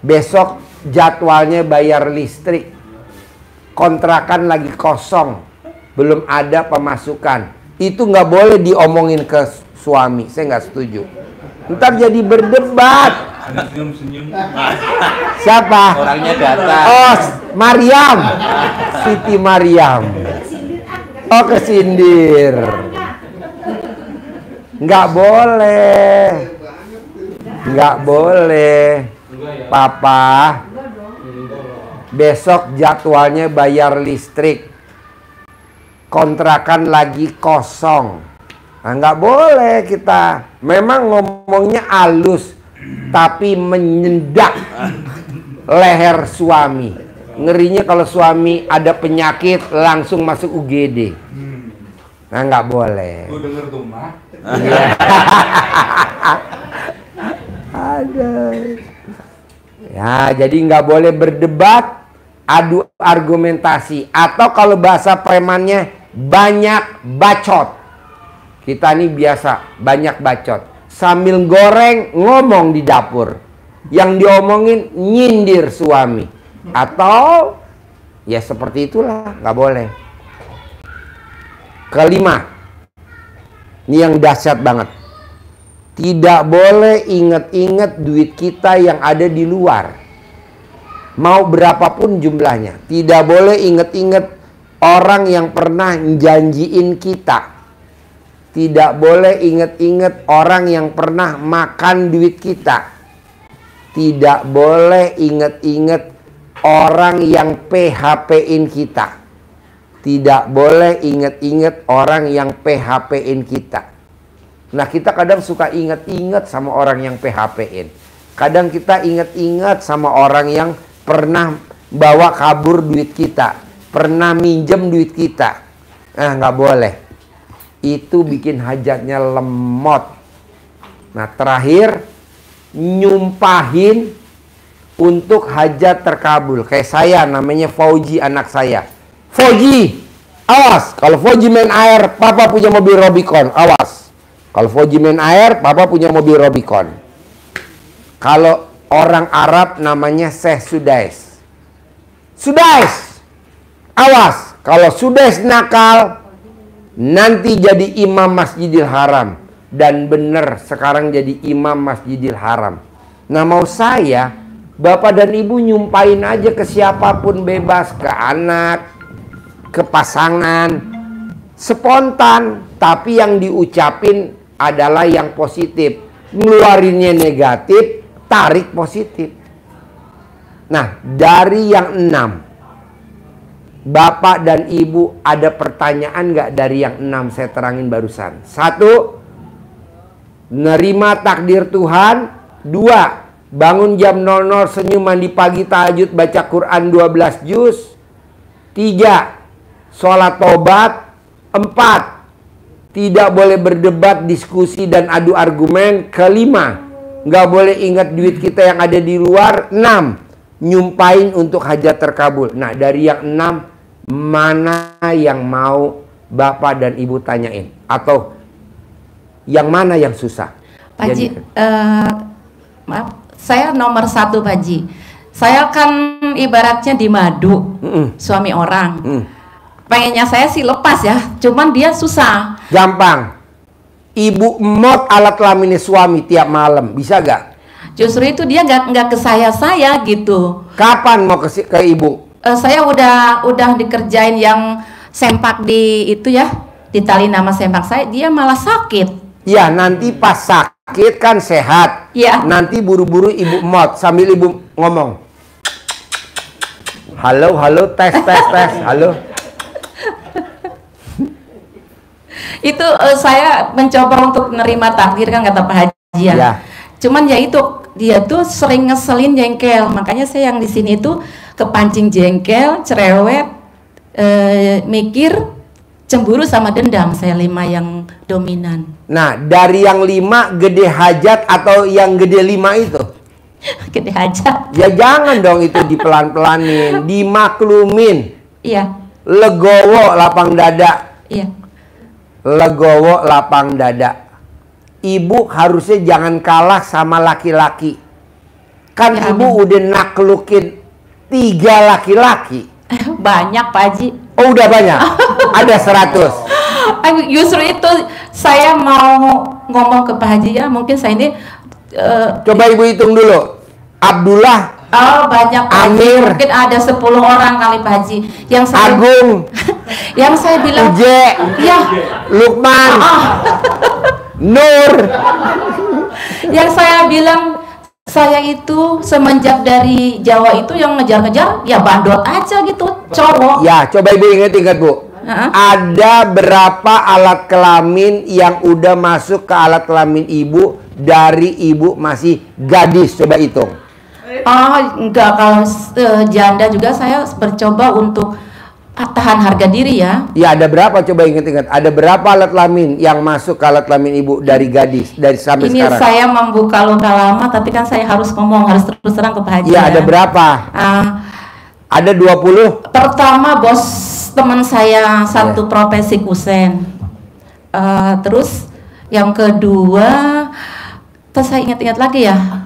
besok jadwalnya bayar listrik, kontrakan lagi kosong, belum ada pemasukan. Itu nggak boleh diomongin ke suami, saya nggak setuju. Ntar jadi berdebat. Siapa? Orangnya datang. Oh, Mariam, Siti Mariam. Oh, kesindir. Nggak boleh, nggak boleh. Papa, besok jadwalnya bayar listrik, kontrakan lagi kosong. Nah, nggak boleh kita. Memang ngomongnya halus, tapi menyendak leher suami. Ngerinya kalau suami ada penyakit langsung masuk UGD. Nah, nggak boleh. Gue denger tuh, Mak. Ada. Ya, jadi nggak boleh berdebat, adu argumentasi, atau kalau bahasa premannya banyak bacot. Kita ini biasa banyak bacot. Sambil goreng ngomong di dapur. Yang diomongin nyindir suami. Atau Ya seperti itulah, nggak boleh. Kelima, ini yang dahsyat banget. Tidak boleh inget-inget duit kita yang ada di luar. Mau berapapun jumlahnya. Tidak boleh inget-inget orang yang pernah janjiin kita. Tidak boleh inget-inget orang yang pernah makan duit kita. Tidak boleh inget-inget orang yang PHP-in kita. Tidak boleh inget-inget orang yang PHP-in kita. Nah, kita kadang suka inget-inget sama orang yang PHP-in. Kadang kita inget-inget sama orang yang pernah bawa kabur duit kita, pernah minjem duit kita. Nah, nggak boleh. Itu bikin hajatnya lemot. Nah, terakhir, nyumpahin untuk hajat terkabul. Kayak saya, namanya Fauji, anak saya. Fauji, awas. Kalau Fauji main air, papa punya mobil Rubicon. Awas. Kalau Fauji main air, papa punya mobil Rubicon. Kalau orang Arab namanya Syekh Sudais. Sudais, awas. Kalau Sudais nakal, nanti jadi imam Masjidil Haram. Dan bener, sekarang jadi imam Masjidil Haram. Nah, mau saya, bapak dan ibu nyumpain aja ke siapapun bebas. Ke anak, ke pasangan, spontan. Tapi yang diucapin adalah yang positif. Ngeluarinnya negatif, tarik positif. Nah, dari yang 6, bapak dan ibu ada pertanyaan nggak dari yang 6 saya terangin barusan? 1, nerima takdir Tuhan. 2, bangun jam 00, senyum, mandi pagi, tahajud, baca Quran 12 juz. 3, sholat tobat. 4, tidak boleh berdebat, diskusi, dan adu argumen. 5, nggak boleh ingat duit kita yang ada di luar. 6, nyumpain untuk hajat terkabul. Nah, dari yang 6, mana yang mau bapak dan ibu tanyain? Atau yang mana yang susah? Pak Haji, maaf, saya nomor 1 Pak Haji. Saya kan ibaratnya di madu, suami orang. Pengennya saya sih lepas ya, cuman dia susah. Gampang. Ibu emot alat kelaminnya suami tiap malam, bisa gak? Justru itu dia nggak ke saya gitu. Kapan mau ke ibu? Saya udah dikerjain yang sempak di itu ya, di tali nama sempak saya, dia malah sakit. Ya, nanti pas sakit kan sehat. Ya. Nanti buru-buru ibu emot sambil ibu ngomong. Halo, halo, tes, halo. Itu saya mencoba untuk menerima takdir kan kata Pak Haji ya. Ya. Cuman ya itu dia tuh sering ngeselin, jengkel. Makanya saya yang di sini tuh kepancing jengkel, cerewet, mikir, cemburu sama dendam. Saya 5 yang dominan. Nah, dari yang 5 gede hajat atau yang gede 5 itu? Gede hajat. Ya jangan dong itu dipelan-pelanin, dimaklumin. Iya. Legowo lapang dada. Iya. Legowo lapang dada. Ibu harusnya jangan kalah sama laki-laki. Kan ya, ibu udah naklukin 3 laki-laki. Banyak Pak Haji. Oh, udah banyak. Ada 100. Justru itu saya mau ngomong ke Pak Haji ya, mungkin saya ini coba ibu hitung dulu. Abdullah. Oh, banyak Pak Haji. Amir. Mungkin ada 10 orang kali Pak Haji. Yang saya, Agung. yang saya bilang Uje. Ya. Lukman. Nur. Yang saya bilang, saya itu semenjak dari Jawa itu yang ngejar-ngejar ya bandot aja gitu, cowok. Ya, coba ibu ingat-ingat Bu. Ada berapa alat kelamin yang udah masuk ke alat kelamin ibu dari ibu masih gadis? Coba hitung. Oh, enggak, kalau janda juga saya bercoba untuk tahan harga diri ya. Ya, ada berapa? Coba ingat-ingat. Ada berapa alat kelamin yang masuk ke alat kelamin ibu dari gadis dari sampai ini sekarang? Ini saya membuka luka lama, tapi kan saya harus ngomong, harus terus terang ke Pak Haji. Ya, ada berapa? Ada 20. Pertama bos teman saya satu profesi kusen. Terus yang kedua, terus saya ingat-ingat lagi ya.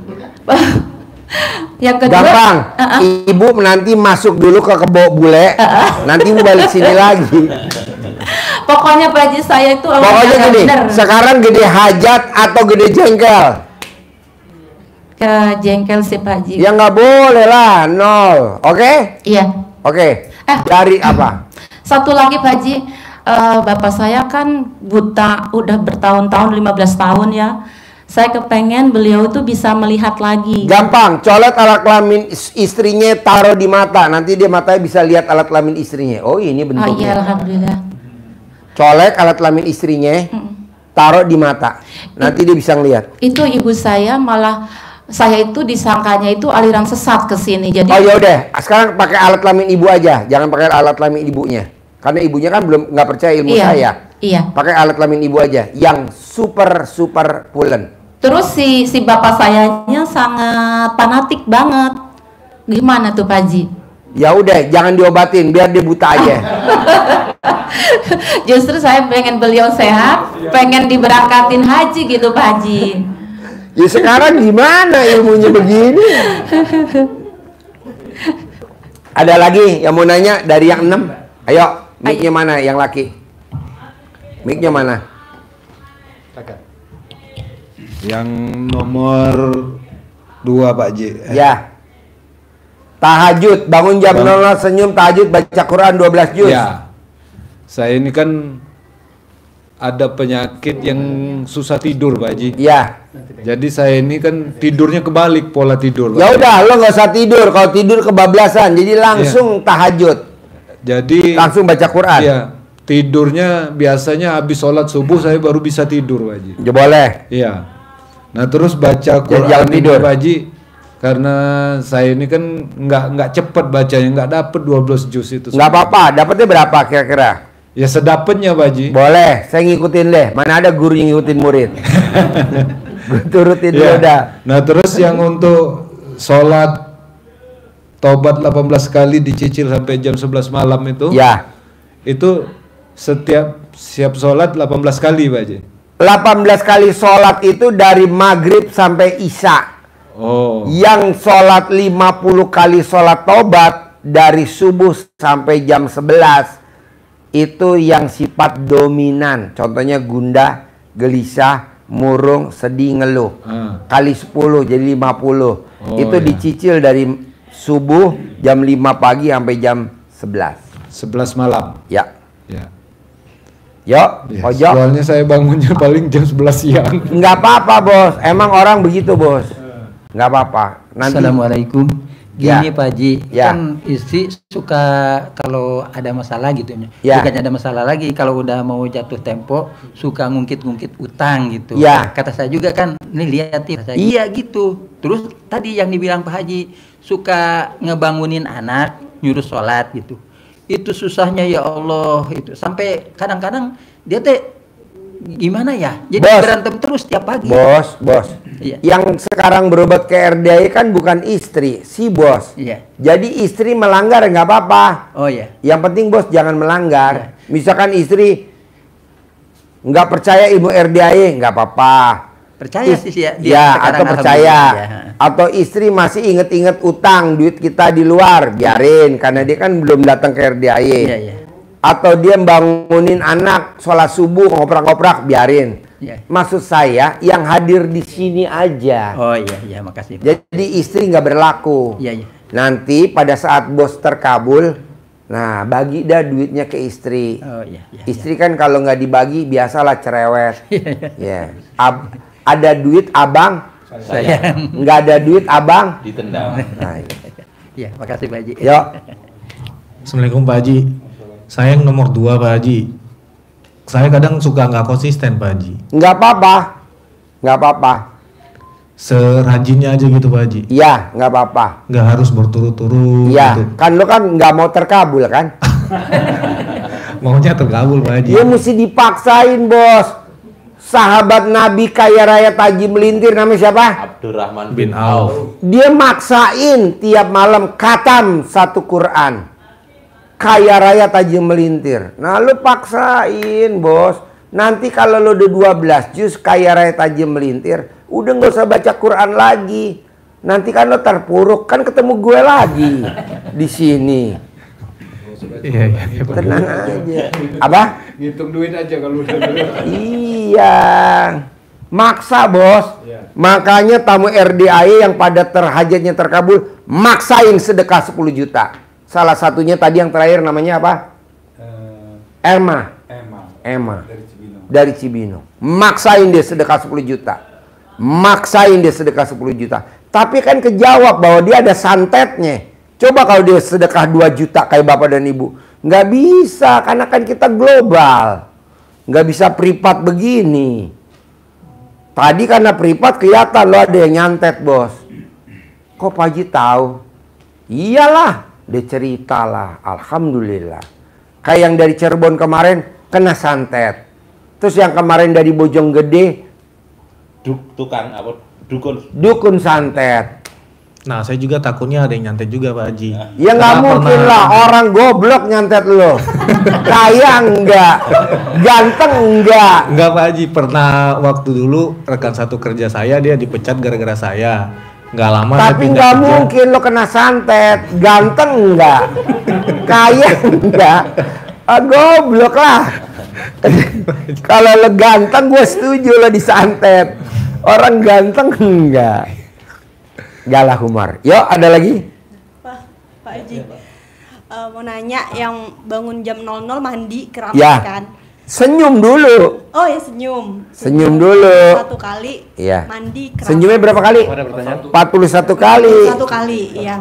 Yang kedua, gampang. Ibu nanti masuk dulu ke kebo bule, nanti ibu balik sini lagi. pokoknya Pak Haji saya itu Pokoknya orangnya gini, bener. sekarang gede hajat atau gede jengkel? Ke jengkel sih Pak Haji. Ya nggak boleh lah, 0. Oke? Iya. Oke. Dari apa? Satu lagi Pak Haji, bapak saya kan buta udah bertahun-tahun, 15 tahun ya. Saya kepengen beliau itu bisa melihat lagi. Gampang, colet alat kelamin istrinya, taruh di mata. Nanti dia matanya bisa lihat alat kelamin istrinya. Oh, ini Oh bentuknya. iya, alhamdulillah. Colek alat kelamin istrinya, taruh di mata. Nanti dia bisa ngelihat. Itu ibu saya malah, saya itu disangkanya itu aliran sesat ke sini. Jadi Oh ya udah, sekarang pakai alat kelamin ibu aja, jangan pakai alat kelamin ibunya. Karena ibunya kan belum nggak percaya ilmu Iya, saya. iya. Pakai alat kelamin ibu aja, yang super pulen. Terus si bapak sayanya sangat fanatik banget. Gimana tuh Pak Haji? Ya udah, jangan diobatin, biar dia buta aja. Justru saya pengen beliau sehat, pengen diberangkatin haji gitu Pak Haji. Ya sekarang gimana ilmunya begini? Ada lagi yang mau nanya dari yang 6? Ayo, mic-nya mana yang laki? Mic-nya mana? Yang nomor 2 Pak Haji. Ya. Tahajud, bangun jam 00, senyum, tahajud, baca Quran 12 juz. Ya. Saya ini kan ada penyakit yang susah tidur Pak Haji. Ya. Jadi saya ini kan tidurnya kebalik pola tidur. Ya udah, lo nggak usah tidur. Kalau tidur kebablasan, jadi langsung tahajud. Jadi langsung baca Quran. Iya. Tidurnya biasanya habis sholat subuh saya baru bisa tidur Pak Haji. Ya boleh. Iya. Nah terus baca Quran jangan ini, tidur. Pak Haji, karena saya ini kan nggak cepet bacanya, nggak dapet 12 juz itu. Nggak apa-apa, dapatnya berapa kira-kira? Ya sedapetnya Pak Haji. Boleh, saya ngikutin deh. Mana ada guru yang ngikutin murid. Gue turutin Ya. udah. Nah terus yang untuk sholat tobat 18 kali dicicil sampai jam 11 malam itu. Ya. Itu siap sholat 18 kali Pak Haji. 18 kali sholat itu dari maghrib sampai isya. Oh. Yang sholat 50 kali sholat tobat dari subuh sampai jam 11 itu yang sifat dominan. Contohnya gundah, gelisah, murung, sedih, ngeluh. Kali 10 jadi 50. Itu iya. dicicil dari subuh jam 5 pagi sampai jam 11. 11 malam. Ya. Ya. Yuk, Ya, pojok. soalnya saya bangunnya paling jam 11 siang. Nggak apa-apa bos, emang orang begitu bos. Nggak apa-apa. Nanti. Assalamualaikum. Ya. Gini Pak Haji, Ya. kan istri suka kalau ada masalah gitu Ya. bukan ada masalah lagi, kalau udah mau jatuh tempo suka ngungkit-ngungkit utang gitu. Ya. Kata saya juga kan, nih liatin. Kata saya, iya gitu. Terus tadi yang dibilang Pak Haji, suka ngebangunin anak, nyuruh sholat gitu. Itu susahnya ya Allah, itu sampai kadang-kadang dia teh gimana ya? Jadi Bos. berantem terus tiap pagi. Bos. Iya. Yang sekarang berobat ke RDI kan bukan istri, si bos. Iya. Jadi istri melanggar nggak apa-apa. Oh iya. Yang penting bos jangan melanggar. Misalkan istri nggak percaya ilmu RDI nggak apa-apa. Percaya sih ya. Ya, sekarang atau percaya. alhamdulillah, ya. Atau istri masih inget-inget utang duit kita di luar, biarin karena dia kan belum datang ke RDI. Iya, iya. Atau dia bangunin anak sholat subuh ngoprak-ngoprak, biarin. Iya. Maksud saya yang hadir di sini aja. Oh iya, iya, makasih. Jadi istri nggak berlaku. Iya, iya. Nanti pada saat bos terkabul, nah bagi dah duitnya ke istri. Oh iya, iya. Istri kan kalau nggak dibagi biasalah cerewet. Iya. Ya. Ada duit abang, Sayang. nggak ada duit abang, ditendang. Nah, Iya, makasih Pak Haji. yuk. Assalamualaikum Pak Haji. Saya yang nomor 2 Pak Haji. Saya kadang suka nggak konsisten Pak Haji. Nggak apa-apa, nggak apa-apa. Serajinnya aja gitu Pak Haji. Iya, nggak apa-apa. Nggak harus berturut-turut. Iya, gitu. kan lo kan nggak mau terkabul kan? Maunya terkabul Pak Haji. Dia mesti dipaksain bos. Sahabat Nabi kaya raya Taji Melintir namanya siapa? Abdurrahman bin Auf. Dia maksain tiap malam khatam satu Quran. Kaya raya Taji Melintir. Nah lu paksain bos. Nanti kalau lu udah 12 juz kaya raya Taji Melintir, udah nggak usah baca Quran lagi. Nanti kan lo terpuruk, kan ketemu gue lagi di sini. Iya. Tenang aja. Apa? Ngitung duit aja kalau udah. Iya. Maksa, Bos. Makanya tamu RDAE yang pada hajatnya terkabul, maksain sedekah 10 juta. Salah satunya tadi yang terakhir namanya apa? Emma. Dari Cibinong. Maksain dia sedekah 10 juta. Maksain dia sedekah 10 juta. Tapi kan kejawab bahwa dia ada santetnya. Coba kalau dia sedekah 2 juta kayak bapak dan ibu. Nggak bisa, karena kan kita global. Nggak bisa privat begini. Tadi karena privat kelihatan lo ada yang nyantet, Bos. Kok Pak Haji tahu? Iyalah, dia ceritalah. Alhamdulillah. Kayak yang dari Cirebon kemarin kena santet. Terus yang kemarin dari Bojonggede dukun santet. Nah, saya juga takutnya ada yang nyantet juga, Pak Haji. Ya nggak mungkin lah, orang goblok nyantet lo. Kaya enggak, ganteng enggak. Enggak, Pak Haji. Pernah waktu dulu rekan satu kerja saya, dia dipecat gara-gara saya. Nggak lama. Tapi nggak mungkin lo kena santet, ganteng enggak, kaya enggak. Goblok lah. Kalau lo ganteng gue setuju lo disantet. Orang ganteng enggak. Galah humor. Yuk, ada lagi? Pak Haji, mau nanya, yang bangun jam 00 mandi keramas Ya. kan? Senyum dulu. Oh ya, senyum. Senyum dulu. 1 kali Iya. mandi keramas. Senyumnya berapa kali? 41 kali. 1 kali, iya.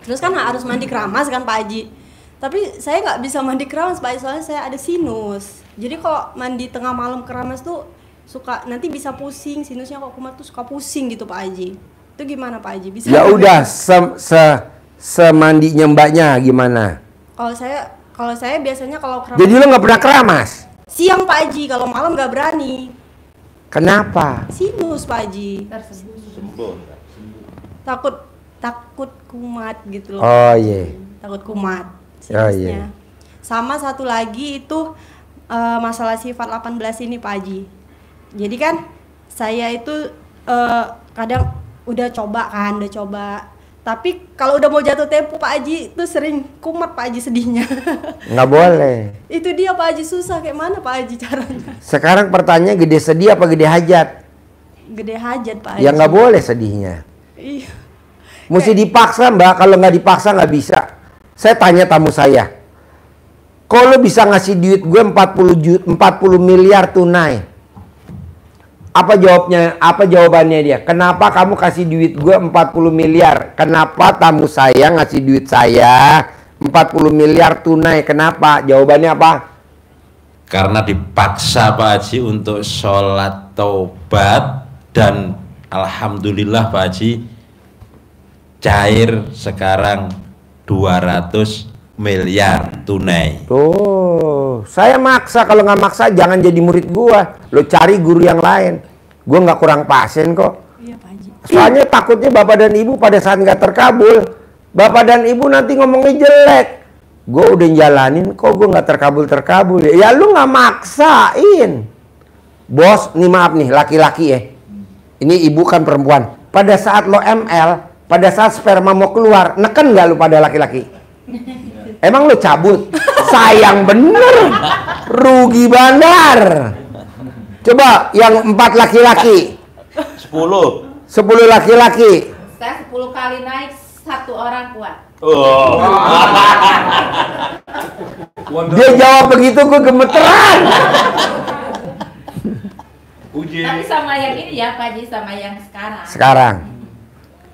Terus kan harus mandi keramas kan Pak Haji. Tapi saya nggak bisa mandi keramas Pak Haji, soalnya saya ada sinus. Jadi kalau mandi tengah malam keramas tuh suka nanti bisa pusing, sinusnya kok kumat tuh suka pusing gitu Pak Haji. Itu gimana Pak Haji? Bisa Ya nggak? udah, semandinya mbaknya gimana? Kalau saya biasanya kalau keramas. Jadi lo nggak pernah keramas? Siang Pak Haji, kalau malam nggak berani. Kenapa? Sinus Pak Haji. Takut kumat gitu loh. Oh iya. Takut kumat. Oh Sinusnya. iya. Sama satu lagi itu masalah sifat 18 ini Pak Haji. Jadi kan saya itu kadang udah coba. Tapi kalau udah mau jatuh tempo Pak Haji itu sering kumat Pak Haji sedihnya. Nggak boleh. Itu dia Pak Haji, susah kayak mana Pak Haji caranya? Sekarang pertanyaannya gede sedih apa gede hajat? Gede hajat Pak Haji. Ya nggak boleh sedihnya. Iya. Mesti dipaksa mbak, kalau nggak dipaksa nggak bisa. Saya tanya tamu saya, kalau bisa ngasih duit gue 40 miliar tunai, apa jawabnya? Apa jawabannya dia? Kenapa kamu kasih duit gue 40 miliar? Kenapa tamu saya ngasih duit saya 40 miliar tunai? Kenapa? Jawabannya apa? Karena dipaksa Pak Haji untuk sholat taubat, dan alhamdulillah Pak Haji cair sekarang 200 miliar tunai. Tuh, saya maksa. Kalau nggak maksa jangan jadi murid gua. Lo cari guru yang lain. Gua nggak kurang pasien kok. Iya Pak Haji. Soalnya takutnya bapak dan ibu pada saat nggak terkabul, bapak dan ibu nanti ngomongnya jelek. Gue udah jalanin kok gue nggak terkabul ya. Ya lu nggak maksain. Bos, nih maaf nih laki-laki ya. Ini ibu kan perempuan. Pada saat lo ML, pada saat sperma mau keluar, neken nggak lu pada laki-laki? Emang lu cabut? Sayang bener. Rugi bandar. Coba yang 4 laki-laki. 10 laki-laki. Saya 10 kali naik, 1 orang kuat. Oh. Dia jawab begitu gue gemeteran. Tapi sama yang ini ya Pak Haji, sama yang sekarang. Sekarang.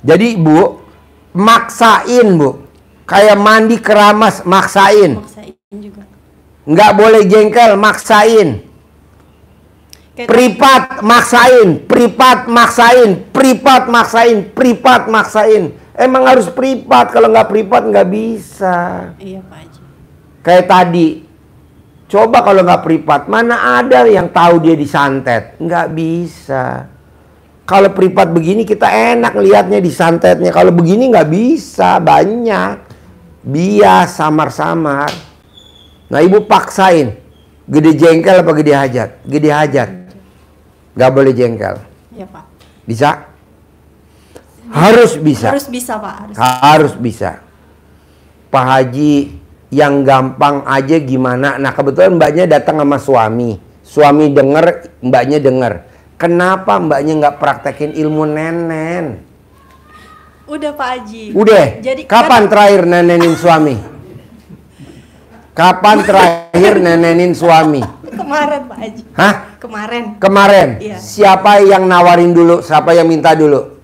Jadi Bu, maksain Bu. Kayak mandi keramas, maksain. Maksain juga. Nggak boleh jengkel, maksain. Privat maksain, privat maksain. Emang harus privat, kalau nggak privat nggak bisa. Iya Pak Haji. Kayak tadi, coba kalau nggak privat, mana ada yang tahu dia disantet? Nggak bisa. Kalau privat begini kita enak lihatnya disantetnya. Kalau begini nggak bisa, banyak. Bias, samar-samar. Nah ibu paksain. Gede jengkel apa gede hajat? Gede hajat. Nggak boleh jengkel. Iya Pak. Bisa? Harus bisa. Harus bisa Pak. Harus bisa. Pak Haji, yang gampang aja gimana? Nah kebetulan mbaknya datang sama suami. Suami denger, mbaknya denger. Kenapa mbaknya nggak praktekin ilmu nenen? Udah Pak Haji. Udah. Jadi kapan terakhir nenenin suami? Kapan terakhir nenenin suami? Kemarin Pak Haji. Hah? Kemarin. Kemarin. Iya. Siapa yang nawarin dulu? Siapa yang minta dulu?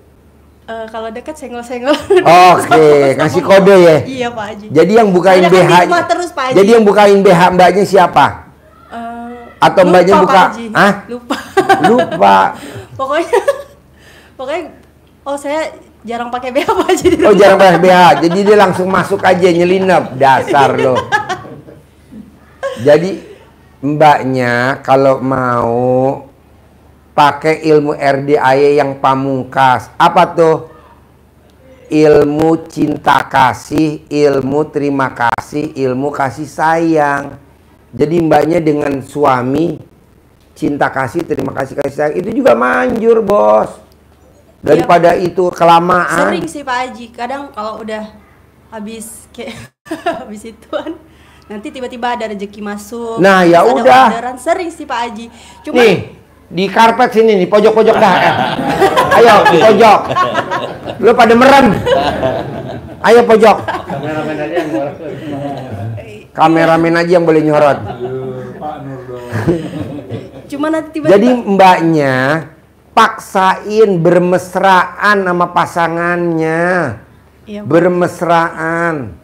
Kalau dekat senggol-senggol. Oke, kasih kode ya. Iya Pak Haji. Jadi yang bukain Saya kan BH. di rumah terus, Pak Haji. Jadi yang bukain BH mbaknya siapa? Atau mbaknya lupa, buka? Pak Haji. Hah? Lupa. Lupa. pokoknya saya jarang pakai BH Pak Haji di Oh rumah. jarang pakai BH. Jadi dia langsung masuk aja nyelinap. Dasar lo. Jadi mbaknya kalau mau pakai ilmu RDAY yang pamungkas. Apa tuh? Ilmu cinta kasih, ilmu terima kasih, ilmu kasih sayang. Jadi mbaknya dengan suami cinta kasih, terima kasih, kasih sayang itu juga manjur bos. Daripada itu kelamaan. Sering sih Pak Haji. Kadang kalau udah habis kayak habis ituan nanti tiba-tiba ada rezeki masuk. Nah ya terus ada udah. orderan. Sering sih Pak Haji. Cuma Nih di karpet sini nih, pojok-pojok dah. Ayo di pojok. Lu pada merem. Ayo pojok. Kameramen aja yang boleh nyorot. cuma nanti tiba-tiba. Jadi mbaknya paksain bermesraan sama pasangannya. Iya, bermesraan.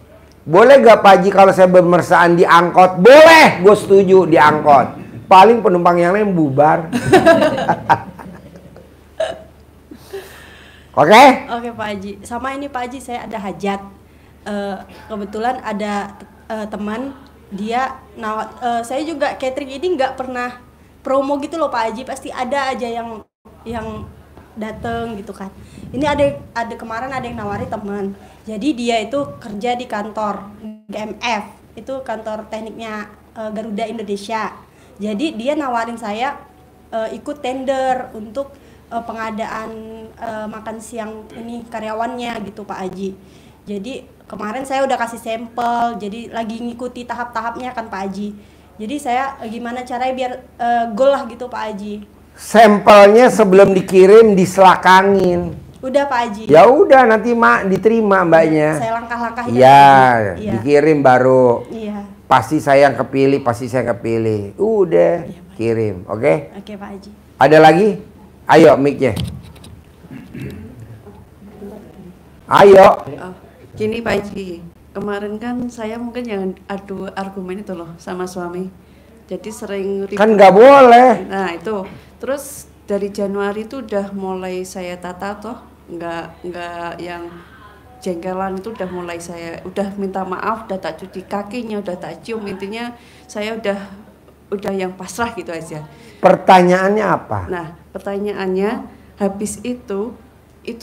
Boleh gak Pak Haji kalau saya bermesraan di angkot? Boleh, gue setuju di angkot. Paling penumpang yang lain bubar. Oke? Oke Pak Haji. Sama ini Pak Haji, saya ada hajat. Kebetulan ada teman dia saya juga catering ini nggak pernah promo gitu loh Pak Haji. Pasti ada aja yang dateng gitu kan. Ini ada kemarin ada yang nawari teman. Jadi dia itu kerja di kantor GMF. Itu kantor tekniknya Garuda Indonesia. Jadi dia nawarin saya ikut tender untuk pengadaan makan siang ini karyawannya gitu Pak Haji. Jadi kemarin saya udah kasih sampel, jadi lagi ngikuti tahap-tahapnya kan Pak Haji. Jadi saya gimana caranya biar goal lah gitu Pak Haji. Sampelnya sebelum dikirim diselakangin. Udah Pak Haji. Ya udah nanti diterima mbaknya. Saya langkah-langkahin. Ya, iya. dikirim baru. Iya. Pasti saya yang kepilih, pasti saya kepilih. Udah, kirim, oke? Oke Pak Haji. Ada lagi? Ayo mic-nya. Ayo. Gini Pak Haji, kemarin kan saya mungkin yang adu argumen itu loh sama suami. Jadi sering ribut. Kan nggak boleh. Nah itu, terus dari Januari itu udah mulai saya tata toh, nggak yang jengkelan itu udah mulai saya udah minta maaf, udah tak cuci kakinya, udah tak cium, intinya saya udah yang pasrah gitu aja. Pertanyaannya apa? Nah pertanyaannya habis itu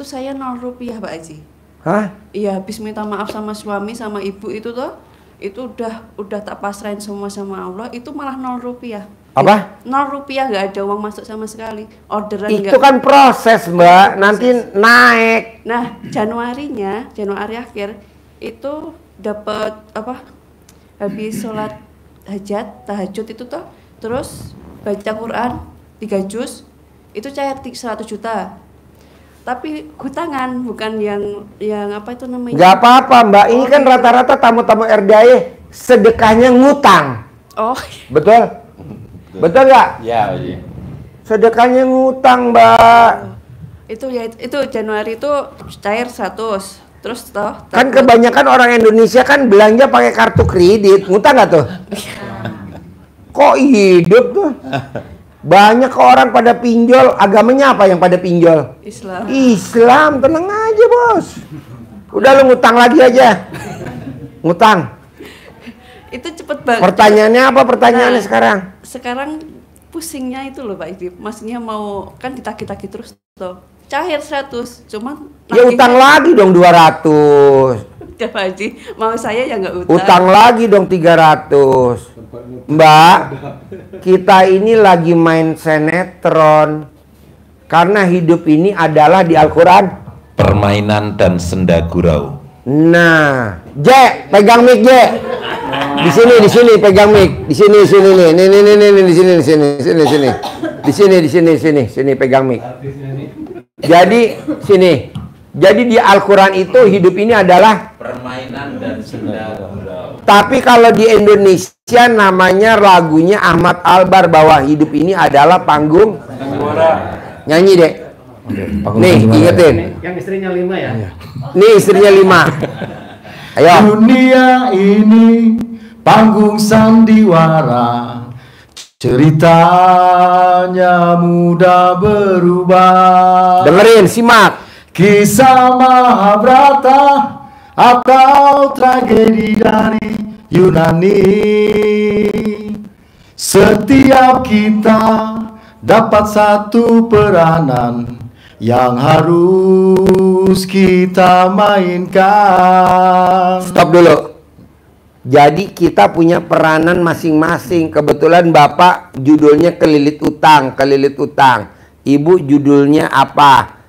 saya 0 rupiah Pak Haji. Hah? Iya habis minta maaf sama suami sama ibu itu toh, itu udah tak pasrahin semua sama Allah, itu malah 0 rupiah. Apa? 0 rupiah, nggak ada uang masuk sama sekali. Orderan Itu kan proses mbak, nanti naik. Nah Januari akhir itu dapat apa? Habis sholat hajat, tahajud itu toh, terus baca Quran 3 juz, itu cair 100 juta. Tapi hutangan, bukan yang apa itu namanya? Gak apa-apa mbak, ini kan rata-rata tamu-tamu RDAY sedekahnya ngutang. Oh. Betul? Betul nggak? Ya, iya. Sedekahnya ngutang, Mbak. Itu Januari itu cair 100. Terus toh Kan kebanyakan orang Indonesia kan belanja pakai kartu kredit. Ngutang nggak tuh? Kok hidup tuh? Banyak kok orang pada pinjol. Agamanya apa yang pada pinjol? Islam. Islam, tenang aja, Bos. Udah lu ngutang lagi aja. Ngutang. Itu cepet banget. Pertanyaannya apa pertanyaannya sekarang? Sekarang pusingnya itu loh Pak Idip. Maksudnya mau kan ditagih-tagih terus tuh. Cair 100, cuman Ya utang lagi dong 200. Ya Pak Haji, mau saya ya nggak utang. Utang lagi dong 300. Mbak, kita ini lagi main sinetron. Karena hidup ini adalah di Al-Quran Permainan dan senda gurau. Nah, J, pegang mic J. Di sini pegang mic. Di sini nih. Nih, di sini pegang mic. Jadi sini. Jadi di Al-Qur'an itu hidup ini adalah permainan dan senda gurau. Tapi kalau di Indonesia namanya lagunya Ahmad Albar bahwa hidup ini adalah panggung. Nyanyi deh. Nih, ingetin. Yang istrinya 5 ya? Nih istrinya 5. Ayo. Dunia ini panggung sandiwara, ceritanya mudah berubah. Dengerin, simak. Kisah Mahabharata atau tragedi dari Yunani. Setiap kita dapat satu peranan yang harus kita mainkan. Stop dulu. Jadi kita punya peranan masing-masing. Kebetulan Bapak judulnya kelilit utang. Ibu judulnya apa?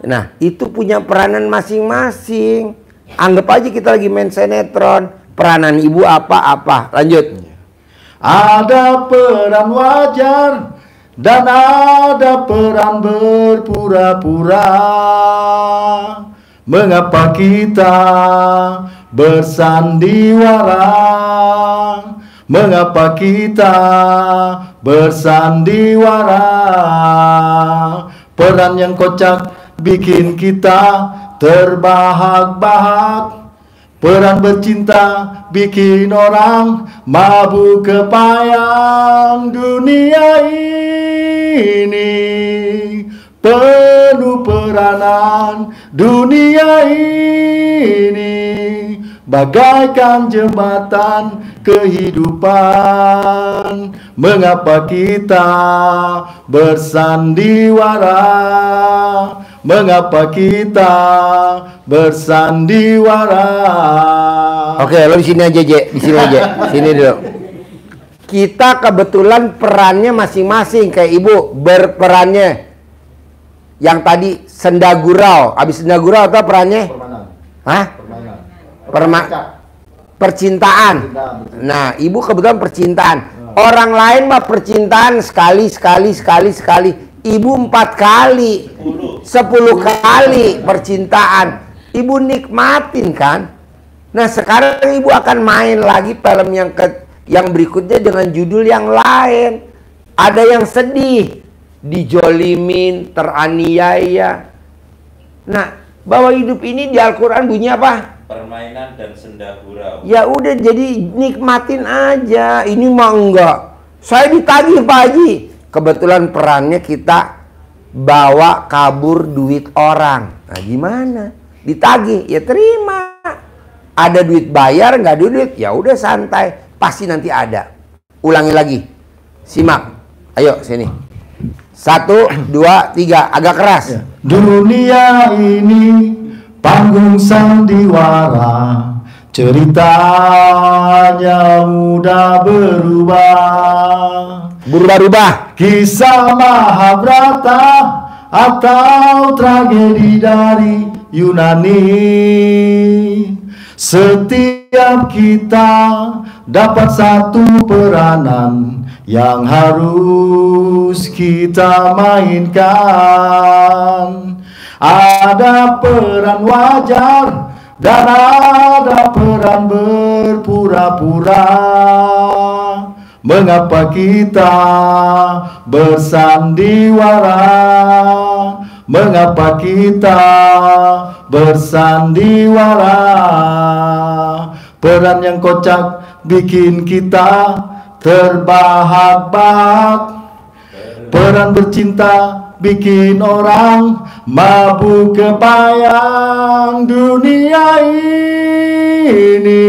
Nah, itu punya peranan masing-masing. Anggap aja kita lagi main sinetron. Peranan ibu apa-apa. Lanjut. Ada peran wajar dan ada peran berpura-pura. Mengapa kita bersandiwara? Mengapa kita bersandiwara? Peran yang kocak bikin kita terbahak-bahak. Peran bercinta bikin orang mabuk kepayang. Dunia ini penuh peranan. Dunia ini bagaikan jembatan kehidupan. Mengapa kita bersandiwara? Mengapa kita bersandiwara? Oke, lo di sini aja, Je. Di sini aja. Sini dulu. Kita kebetulan perannya masing-masing. Kayak ibu berperannya yang tadi senda gurau. Habis senda gurau apa perannya? Hah? Percintaan. Nah, ibu kebetulan percintaan. Orang lain mah percintaan sekali. Ibu 4 kali, 10 kali percintaan. Ibu nikmatin kan. Nah sekarang ibu akan main lagi film yang berikutnya dengan judul yang lain. Ada yang sedih, dijolimin, teraniaya. Nah bahwa hidup ini di Al-Quran bunyi apa? Permainan dan senda gurau. Ya udah, jadi nikmatin aja. Ini mah enggak. Saya ditagih Pak Haji. Kebetulan perannya kita bawa kabur duit orang. Nah gimana? Ditagih, ya terima. Ada duit bayar, nggak ada duit, ya udah santai. Pasti nanti ada. Ulangi lagi. Simak. Ayo sini. 1, 2, 3. Agak keras. Dunia ini panggung sandiwara, ceritanya mudah berubah. Kisah Mahabharata atau tragedi dari Yunani. Setiap kita dapat satu peranan yang harus kita mainkan. Ada peran wajar dan ada peran berpura-pura. Mengapa kita bersandiwara? Mengapa kita bersandiwara? Peran yang kocak bikin kita terbahak-bahak. Peran bercinta bikin orang mabuk kepayang. Dunia ini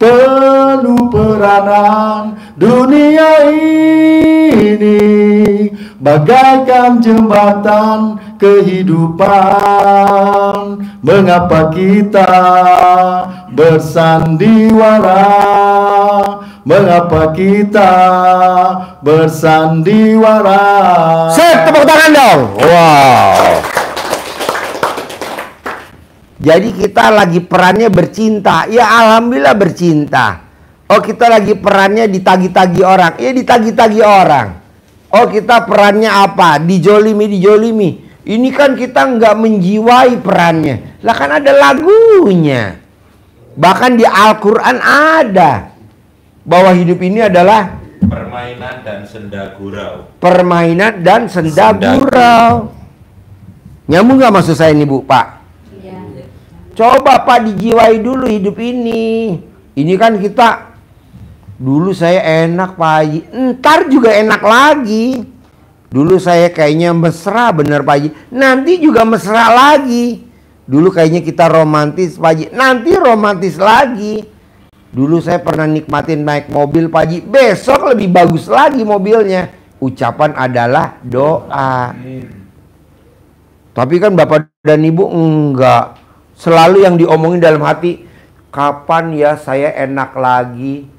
penuh peranan. Dunia ini bagaikan jembatan kehidupan. Mengapa kita bersandiwara? Mengapa kita bersandiwara? Sip, tepuk tangan dong. Wow. Jadi kita lagi perannya bercinta. Ya alhamdulillah bercinta. Oh kita lagi perannya ditagi-tagi orang. Ya ditagi-tagi orang. Oh kita perannya apa? Dijolimi. Ini kan kita nggak menjiwai perannya. Lah kan ada lagunya. Bahkan di Al-Quran ada. Bahwa hidup ini adalah permainan dan senda gurau. Permainan dan senda gurau. Nyambung nggak maksud saya ini Bu, Pak? Iya. Coba Pak dijiwai dulu hidup ini. Ini kan kita dulu saya enak Pak Haji, ntar juga enak lagi. Dulu saya kayaknya mesra bener Pak Haji, nanti juga mesra lagi. Dulu kayaknya kita romantis Pak Haji, nanti romantis lagi. Dulu saya pernah nikmatin naik mobil Pak Haji, besok lebih bagus lagi mobilnya. Ucapan adalah doa. Tapi kan Bapak dan Ibu enggak. Selalu yang diomongin dalam hati, kapan ya saya enak lagi?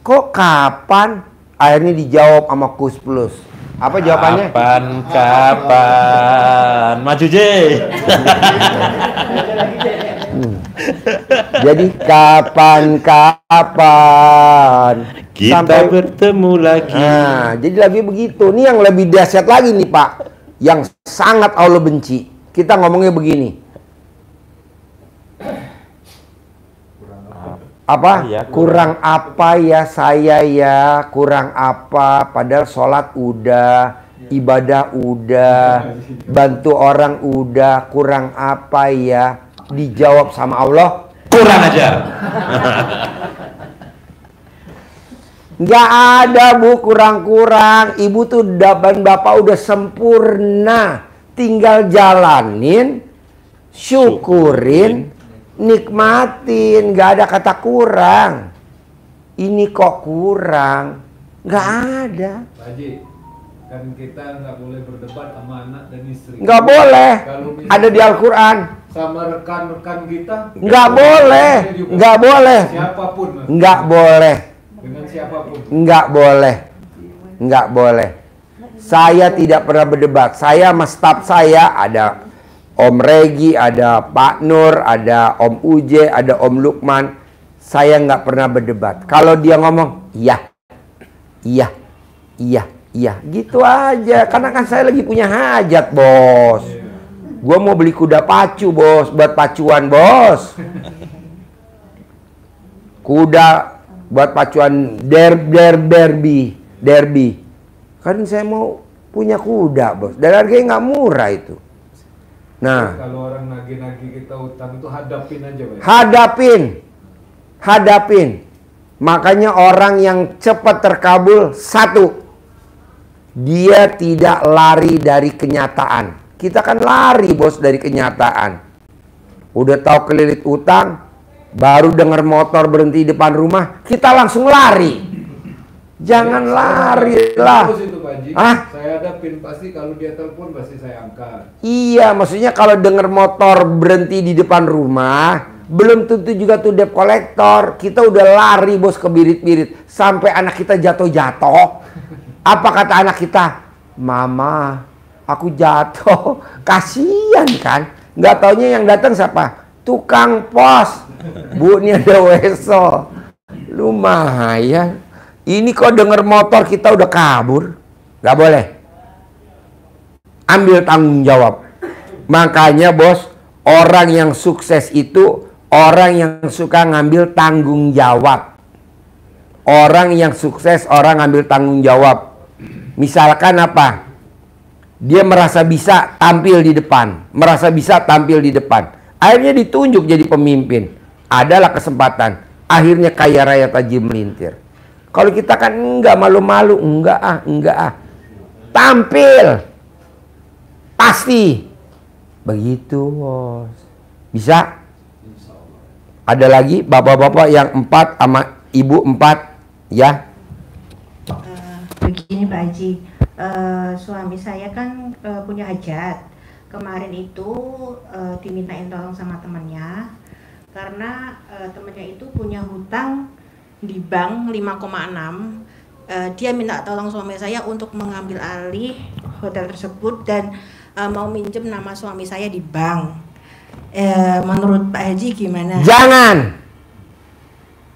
Kok kapan? Akhirnya dijawab sama Kus Plus. Apa jawabannya? Kapan? Maju J. Jadi kapan kita sampai bertemu lagi. Nah, jadi lagi begitu. Ini yang lebih dahsyat lagi nih Pak, yang sangat Allah benci. Kita ngomongnya begini. Apa? Kurang apa ya saya ya? Kurang apa? Padahal sholat udah, ibadah udah, bantu orang udah. Kurang apa ya? Dijawab sama Allah, kurang ajar. Nggak ada Bu kurang-kurang. Ibu tuh dan Bapak udah sempurna. Tinggal jalanin, syukurin, nikmatin. Nggak ada kata kurang. Ini kok kurang. Nggak ada. Pak Haji, kan kita nggak boleh berdebat sama anak dan istri. Nggak boleh. Ada di Al-Quran. Sama rekan-rekan kita. Nggak boleh. Nggak boleh. Siapapun. Nggak boleh. Dengan siapapun. Nggak boleh. Nggak boleh. Saya tidak pernah berdebat. Saya sama staf saya ada Om Regi, ada Pak Nur, ada Om Uje, ada Om Lukman. Saya nggak pernah berdebat. Kalau dia ngomong, iya, gitu aja. Karena kan saya lagi punya hajat, Bos. Gue mau beli kuda pacu, Bos, buat pacuan, Bos. Kuda buat pacuan derby. Kan saya mau punya kuda, Bos. Dan harganya nggak murah itu. Nah, kalau orang nagih-nagih kita utang itu hadapin aja, Pak. Hadapin. Makanya orang yang cepat terkabul, satu, dia tidak lari dari kenyataan. Kita kan lari, Bos, dari kenyataan. Udah tahu kelilit utang, baru dengar motor berhenti di depan rumah, kita langsung lari. Jangan lari lah. Saya hadapin, pasti kalau dia telepon pasti saya angkat. Iya, maksudnya kalau dengar motor berhenti di depan rumah, belum tentu juga tuh debt collector. Kita udah lari, Bos, ke birit-birit. Sampai anak kita jatuh-jatuh. Apa kata anak kita? Mama, aku jatuh. Kasian kan? Nggak taunya yang datang siapa? Tukang pos. Bu, ini ada weso. Lumayan. Ini kok denger motor kita udah kabur. Gak boleh. Ambil tanggung jawab. Makanya, Bos, orang yang sukses itu orang yang suka ngambil tanggung jawab. Orang yang sukses orang ngambil tanggung jawab. Misalkan apa? Dia merasa bisa tampil di depan. Akhirnya ditunjuk jadi pemimpin. Adalah kesempatan. Akhirnya kaya raya tajir melintir. Kalau kita kan enggak, malu-malu, enggak ah. Tampil. Pasti. Begitu, Bos. Bisa? Ada lagi bapak-bapak yang 4 sama ibu 4, ya? Begini Pak Haji, suami saya kan punya hajat. Kemarin itu dimintain tolong sama temannya. Karena temannya itu punya hutang di bank 5,6. Dia minta tolong suami saya untuk mengambil alih hotel tersebut dan mau minjem nama suami saya di bank. Menurut Pak Haji gimana? Jangan.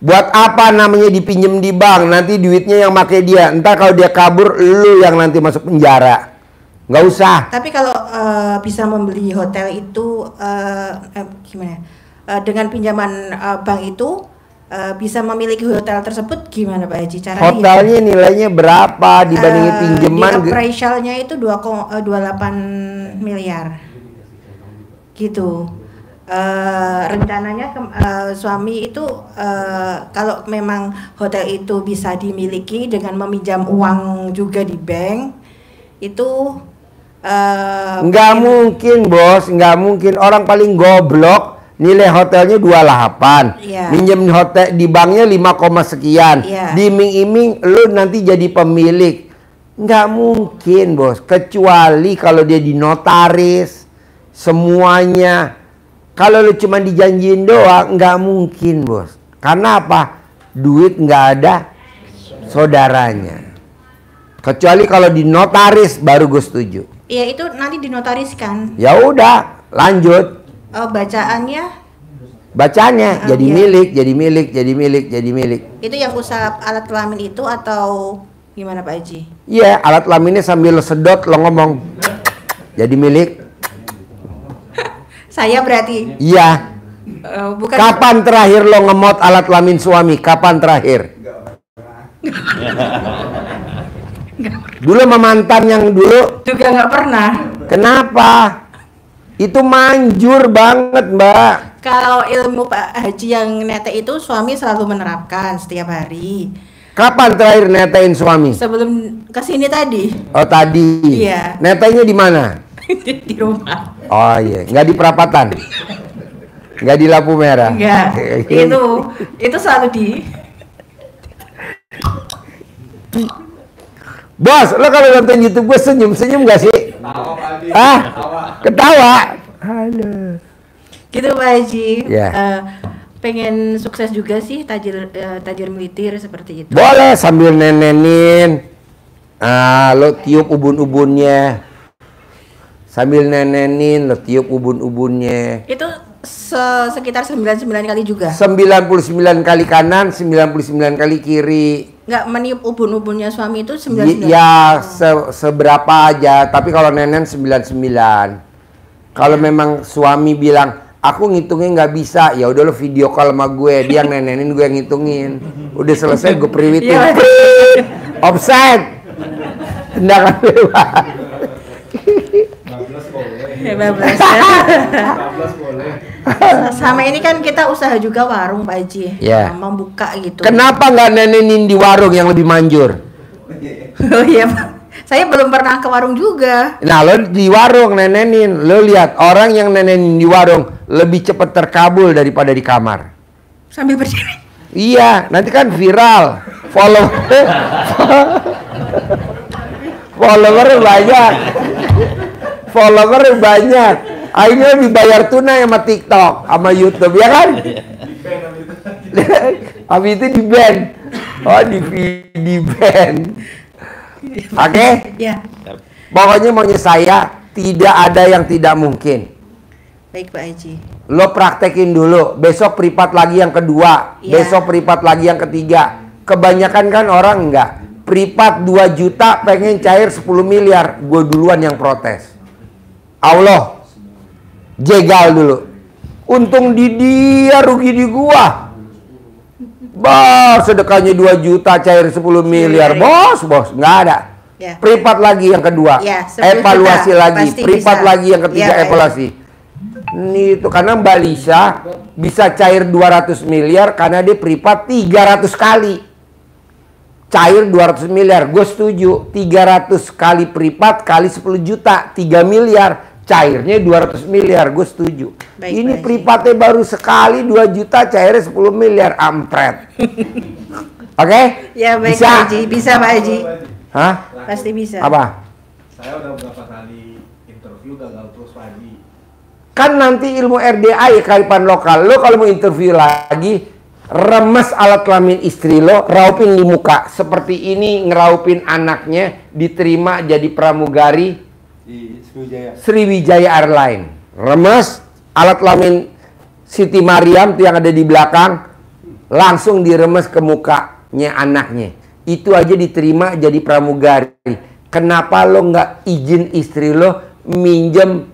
Buat apa namanya dipinjem di bank, nanti duitnya yang pakai dia. Entar kalau dia kabur, lu yang nanti masuk penjara. Nggak usah. Tapi kalau bisa membeli hotel itu gimana? Dengan pinjaman bank itu bisa memiliki hotel tersebut gimana Pak Haji? Caranya? Hotelnya nilainya berapa dibandingin pinjaman? Di appraisalnya itu 2,28 miliar. Gitu. Rencananya suami itu kalau memang hotel itu bisa dimiliki dengan meminjam uang juga di bank itu nggak mungkin bos, nggak mungkin. Orang paling goblok nilai hotelnya 28, Iya. minjem hotel di banknya 5, sekian, Iya. diiming-iming lu nanti jadi pemilik. Nggak mungkin bos, kecuali kalau dia dinotaris semuanya. Kalau lu cuma dijanjiin doang, nggak mungkin bos. Karena apa? Duit nggak ada saudaranya. Kecuali kalau dinotaris baru gue setuju. ya itu nanti dinotariskan. Ya udah, lanjut. Bacaannya Bacanya jadi iya. milik, jadi milik, jadi milik, jadi milik. itu yang usap alat kelamin itu atau gimana Pak Haji? Iya, alat kelaminnya sambil lo sedot lo ngomong. Jadi milik. Saya berarti Iya. bukan. Kapan terakhir lo ngemot alat kelamin suami? Kapan terakhir? Dulu sama mantan yang dulu Juga nggak pernah. kenapa? Itu manjur banget, Mbak. Kalau ilmu Pak Haji yang netek itu suami selalu menerapkan setiap hari. Kapan terakhir netain suami? Sebelum kesini tadi Oh, tadi. Iya. Netainya di mana? di rumah. Oh iya, nggak di perapatan. Nggak di lampu merah. Enggak. Itu selalu di. Bos, lo kalau nonton YouTube gue senyum gak sih? Ketawa. Halo. Gitu Pak Haji. Ya. Pengen sukses juga sih tajir melipir seperti itu. Boleh sambil nenenin. Lo tiup ubun-ubunnya. Sambil nenenin, lo tiup ubun-ubunnya. Itu sekitar 99 kali juga. 99 kali kanan, 99 kali kiri. Nggak meniup ubun-ubunnya suami itu 99. Ya, seberapa aja. Tapi kalau nenen 99. Kalau memang suami bilang, aku ngitungnya nggak bisa, ya udah lo video call sama gue, dia yang nenenin, gue yang ngitungin. Udah selesai, gue priwitin. Offset. Tindakan bebas. Bablas ya. Sama ini kan kita usaha juga warung Pak Haji. Ya. Membuka gitu. Kenapa nggak nenenin di warung yang lebih manjur? Oh iya Pak. Saya belum pernah ke warung juga. Nah, lo di warung nenenin, lo lihat orang yang nenenin di warung lebih cepat terkabul daripada di kamar. Sambil berdiri. Iya, nanti kan viral. Follower banyak. Follower banyak. Akhirnya dibayar tunai sama TikTok, sama YouTube, ya kan? Habis itu di ban. Oh, di ban. Oke? Ya. Pokoknya maunya saya tidak ada yang tidak mungkin. Baik Pak Haji. Lo praktekin dulu, besok privat lagi yang kedua, Iya. besok privat lagi yang ketiga. Kebanyakan kan orang enggak. Privat 2 juta pengen cair 10 miliar, gue duluan yang protes. Allah, jegal dulu. Untung di dia, rugi di gua. Bos, sedekahnya 2 juta cair 10 miliar. Bos, nggak ada. Ya. Privat lagi yang kedua, Ya, 10 evaluasi juta, lagi. pasti Privat bisa. lagi yang ketiga, Ya, baik. evaluasi. Ini itu karena Mbak Lisa bisa cair 200 miliar karena dia privat 300 kali. Cair 200 miliar, gue setuju. 300 kali privat kali 10 juta, 3 miliar. Cairnya 200 miliar, gue setuju. Baik, Ini baik. privatnya baru sekali 2 juta, cairnya 10 miliar, ampret. Oke? Ya baik Bisa? Pak Haji, bisa Pak Haji. Hah? Pasti bisa. Apa? Saya udah beberapa kali interview gagal terus Pak Haji. Kan nanti ilmu RDA ya, kearifan lokal. Lo kalau mau interview lagi, remes alat kelamin istri lo, raupin di muka. Seperti ini ngeraupin anaknya, diterima jadi pramugari Di Sriwijaya. Sriwijaya Airline. Remes, alat kelamin Siti Maryam tuh yang ada di belakang langsung diremes ke mukanya anaknya. Itu aja diterima jadi pramugari. Kenapa lo nggak izin istri lo minjem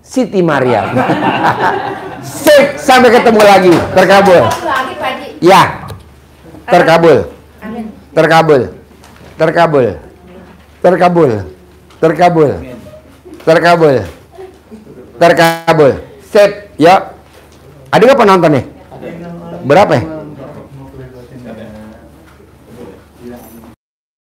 Siti Maryam? Sip, sampai ketemu lagi. Terkabul. Ya, terkabul. Terkabul. Terkabul. Terkabul. Terkabul. Terkabul. Terkabul. Sip, ya. Ada nggak penonton nih? Berapa ya?